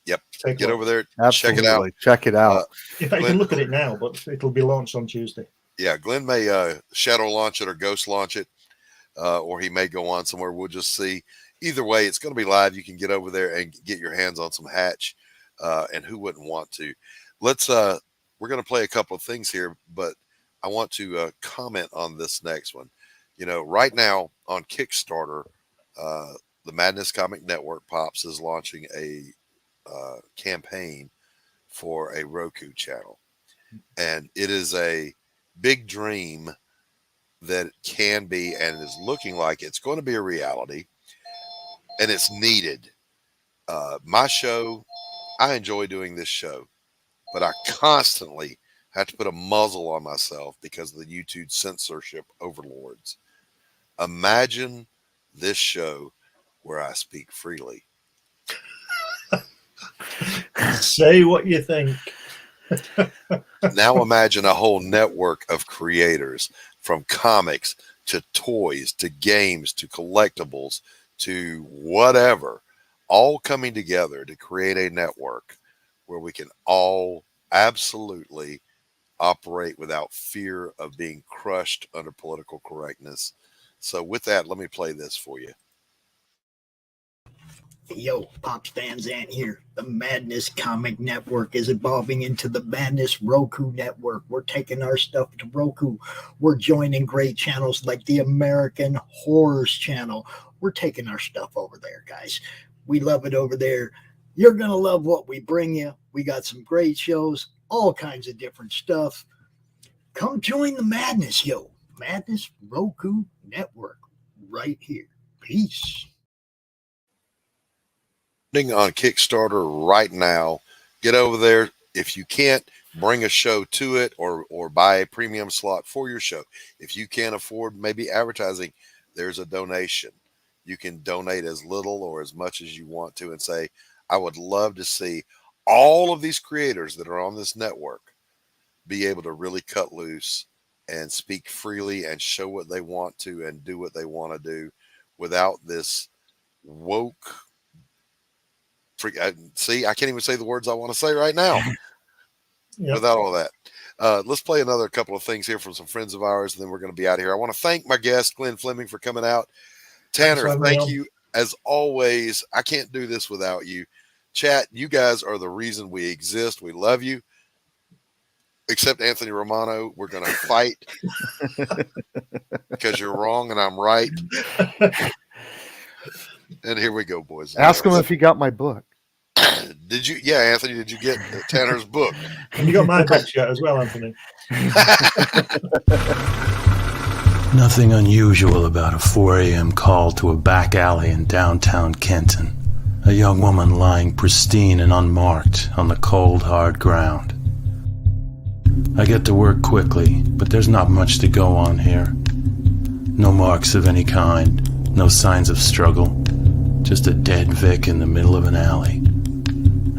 Yep. Take a Get look. over there. Absolutely. Check it out. Check it out. In fact, you can look at it now, but it'll be launched on Tuesday. Yeah, Glenn may shadow launch it or ghost launch it, or he may go on somewhere. We'll just see. Either way, it's going to be live. You can get over there and get your hands on some Hatch, and who wouldn't want to? Let's. We're going to play a couple of things here, but I want to comment on this next one. You know, right now on Kickstarter, the Madness Comic Network Pops is launching a campaign for a Roku channel, and it is a big dream that can be and is looking like it's going to be a reality, and it's needed. My show, I enjoy doing this show, but I constantly have to put a muzzle on myself because of the YouTube censorship overlords. Imagine this show where I speak freely. Say what you think. Now imagine a whole network of creators, from comics to toys to games to collectibles to whatever, all coming together to create a network where we can all absolutely operate without fear of being crushed under political correctness. So with that, let me play this for you. Yo, Pops fans, Ant here. The Madness Comic Network is evolving into the Madness Roku Network. We're taking our stuff to Roku. We're joining great channels like the American Horrors channel. We're taking our stuff over there, guys. We love it over there. You're going to love what we bring you. We got some great shows, all kinds of different stuff. Come join the madness, yo. Madness Roku Network right here. Peace. On Kickstarter right now. Get over there. If you can't, bring a show to it, or buy a premium slot for your show. If you can't afford maybe advertising, there's a donation. You can donate as little or as much as you want to and say, I would love to see all of these creators that are on this network be able to really cut loose and speak freely and show what they want to and do what they want to do without this woke. See, I can't even say the words I want to say right now. Yep. Without all that. Let's play another couple of things here from some friends of ours, and then we're going to be out of here. I want to thank my guest, Glenn Fleming, for coming out. Tanner, thank you. As always, I can't do this without you. Chat, you guys are the reason we exist. We love you. Except Anthony Romano, we're going to fight because you're wrong and I'm right. And here we go, boys. Ask him if he got my book. Did you? Yeah, Anthony, did you get Tanner's book? And you got my book yet as well, Anthony. Nothing unusual about a 4 a.m. call to a back alley in downtown Kenton. A young woman lying pristine and unmarked on the cold, hard ground. I get to work quickly, but there's not much to go on here. No marks of any kind, no signs of struggle, just a dead Vic in the middle of an alley.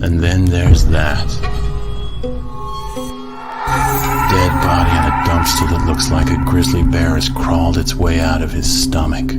And then there's that. Dead body in a dumpster that looks like a grizzly bear has crawled its way out of his stomach.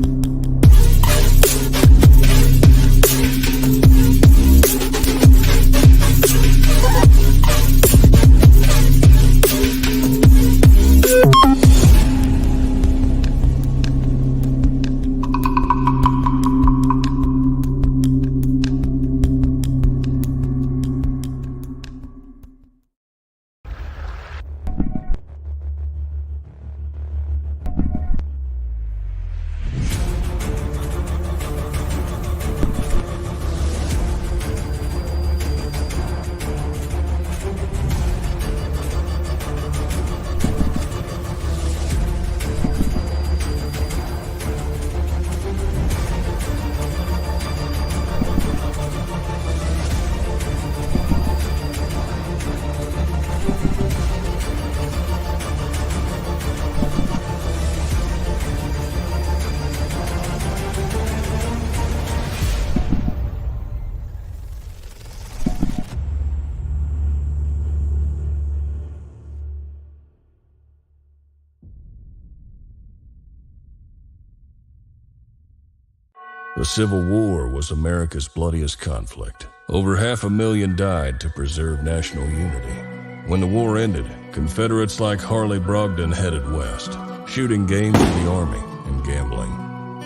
The Civil War was America's bloodiest conflict. Over 500,000 died to preserve national unity. When the war ended, Confederates like Harley Brogdon headed west, shooting games of the Army and gambling.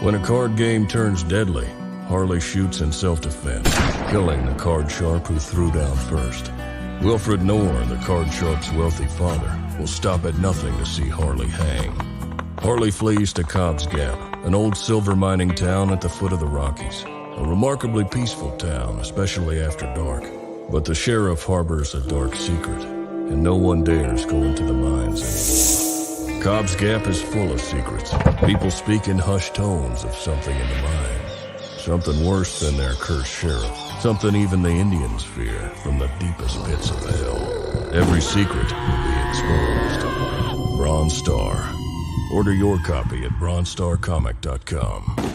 When a card game turns deadly, Harley shoots in self-defense, killing the card sharp who threw down first. Wilfred Knorr, the card sharp's wealthy father, will stop at nothing to see Harley hang. Harley flees to Cobb's Gap, an old silver mining town at the foot of the Rockies. A remarkably peaceful town, especially after dark. But the sheriff harbors a dark secret, and no one dares go into the mines anymore. Cobb's Gap is full of secrets. People speak in hushed tones of something in the mine. Something worse than their cursed sheriff. Something even the Indians fear from the deepest pits of hell. Every secret will be exposed. Bronze Star. Order your copy at bronzestarcomic.com.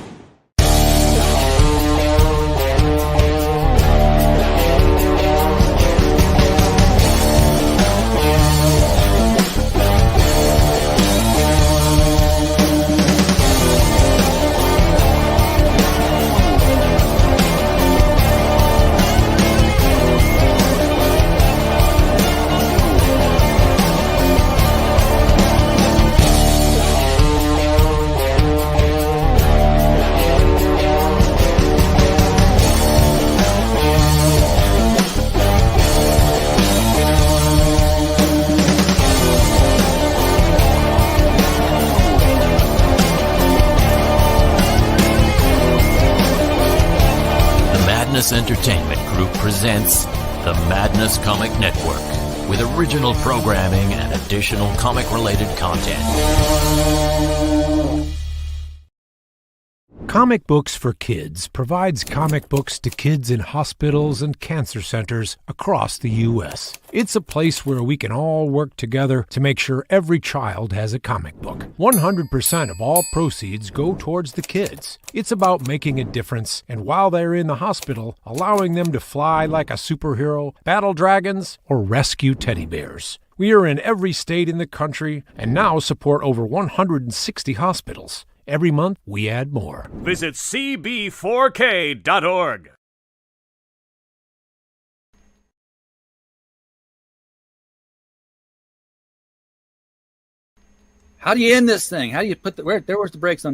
Entertainment Group presents the Madness Comic Network with original programming and additional comic-related content. Comic Books for Kids provides comic books to kids in hospitals and cancer centers across the U.S. It's a place where we can all work together to make sure every child has a comic book. 100% of all proceeds go towards the kids. It's about making a difference, and while they're in the hospital, allowing them to fly like a superhero, battle dragons, or rescue teddy bears. We are in every state in the country and now support over 160 hospitals. Every month, we add more. Visit cb4k.org. How do you end this thing? How do you put where's the brakes on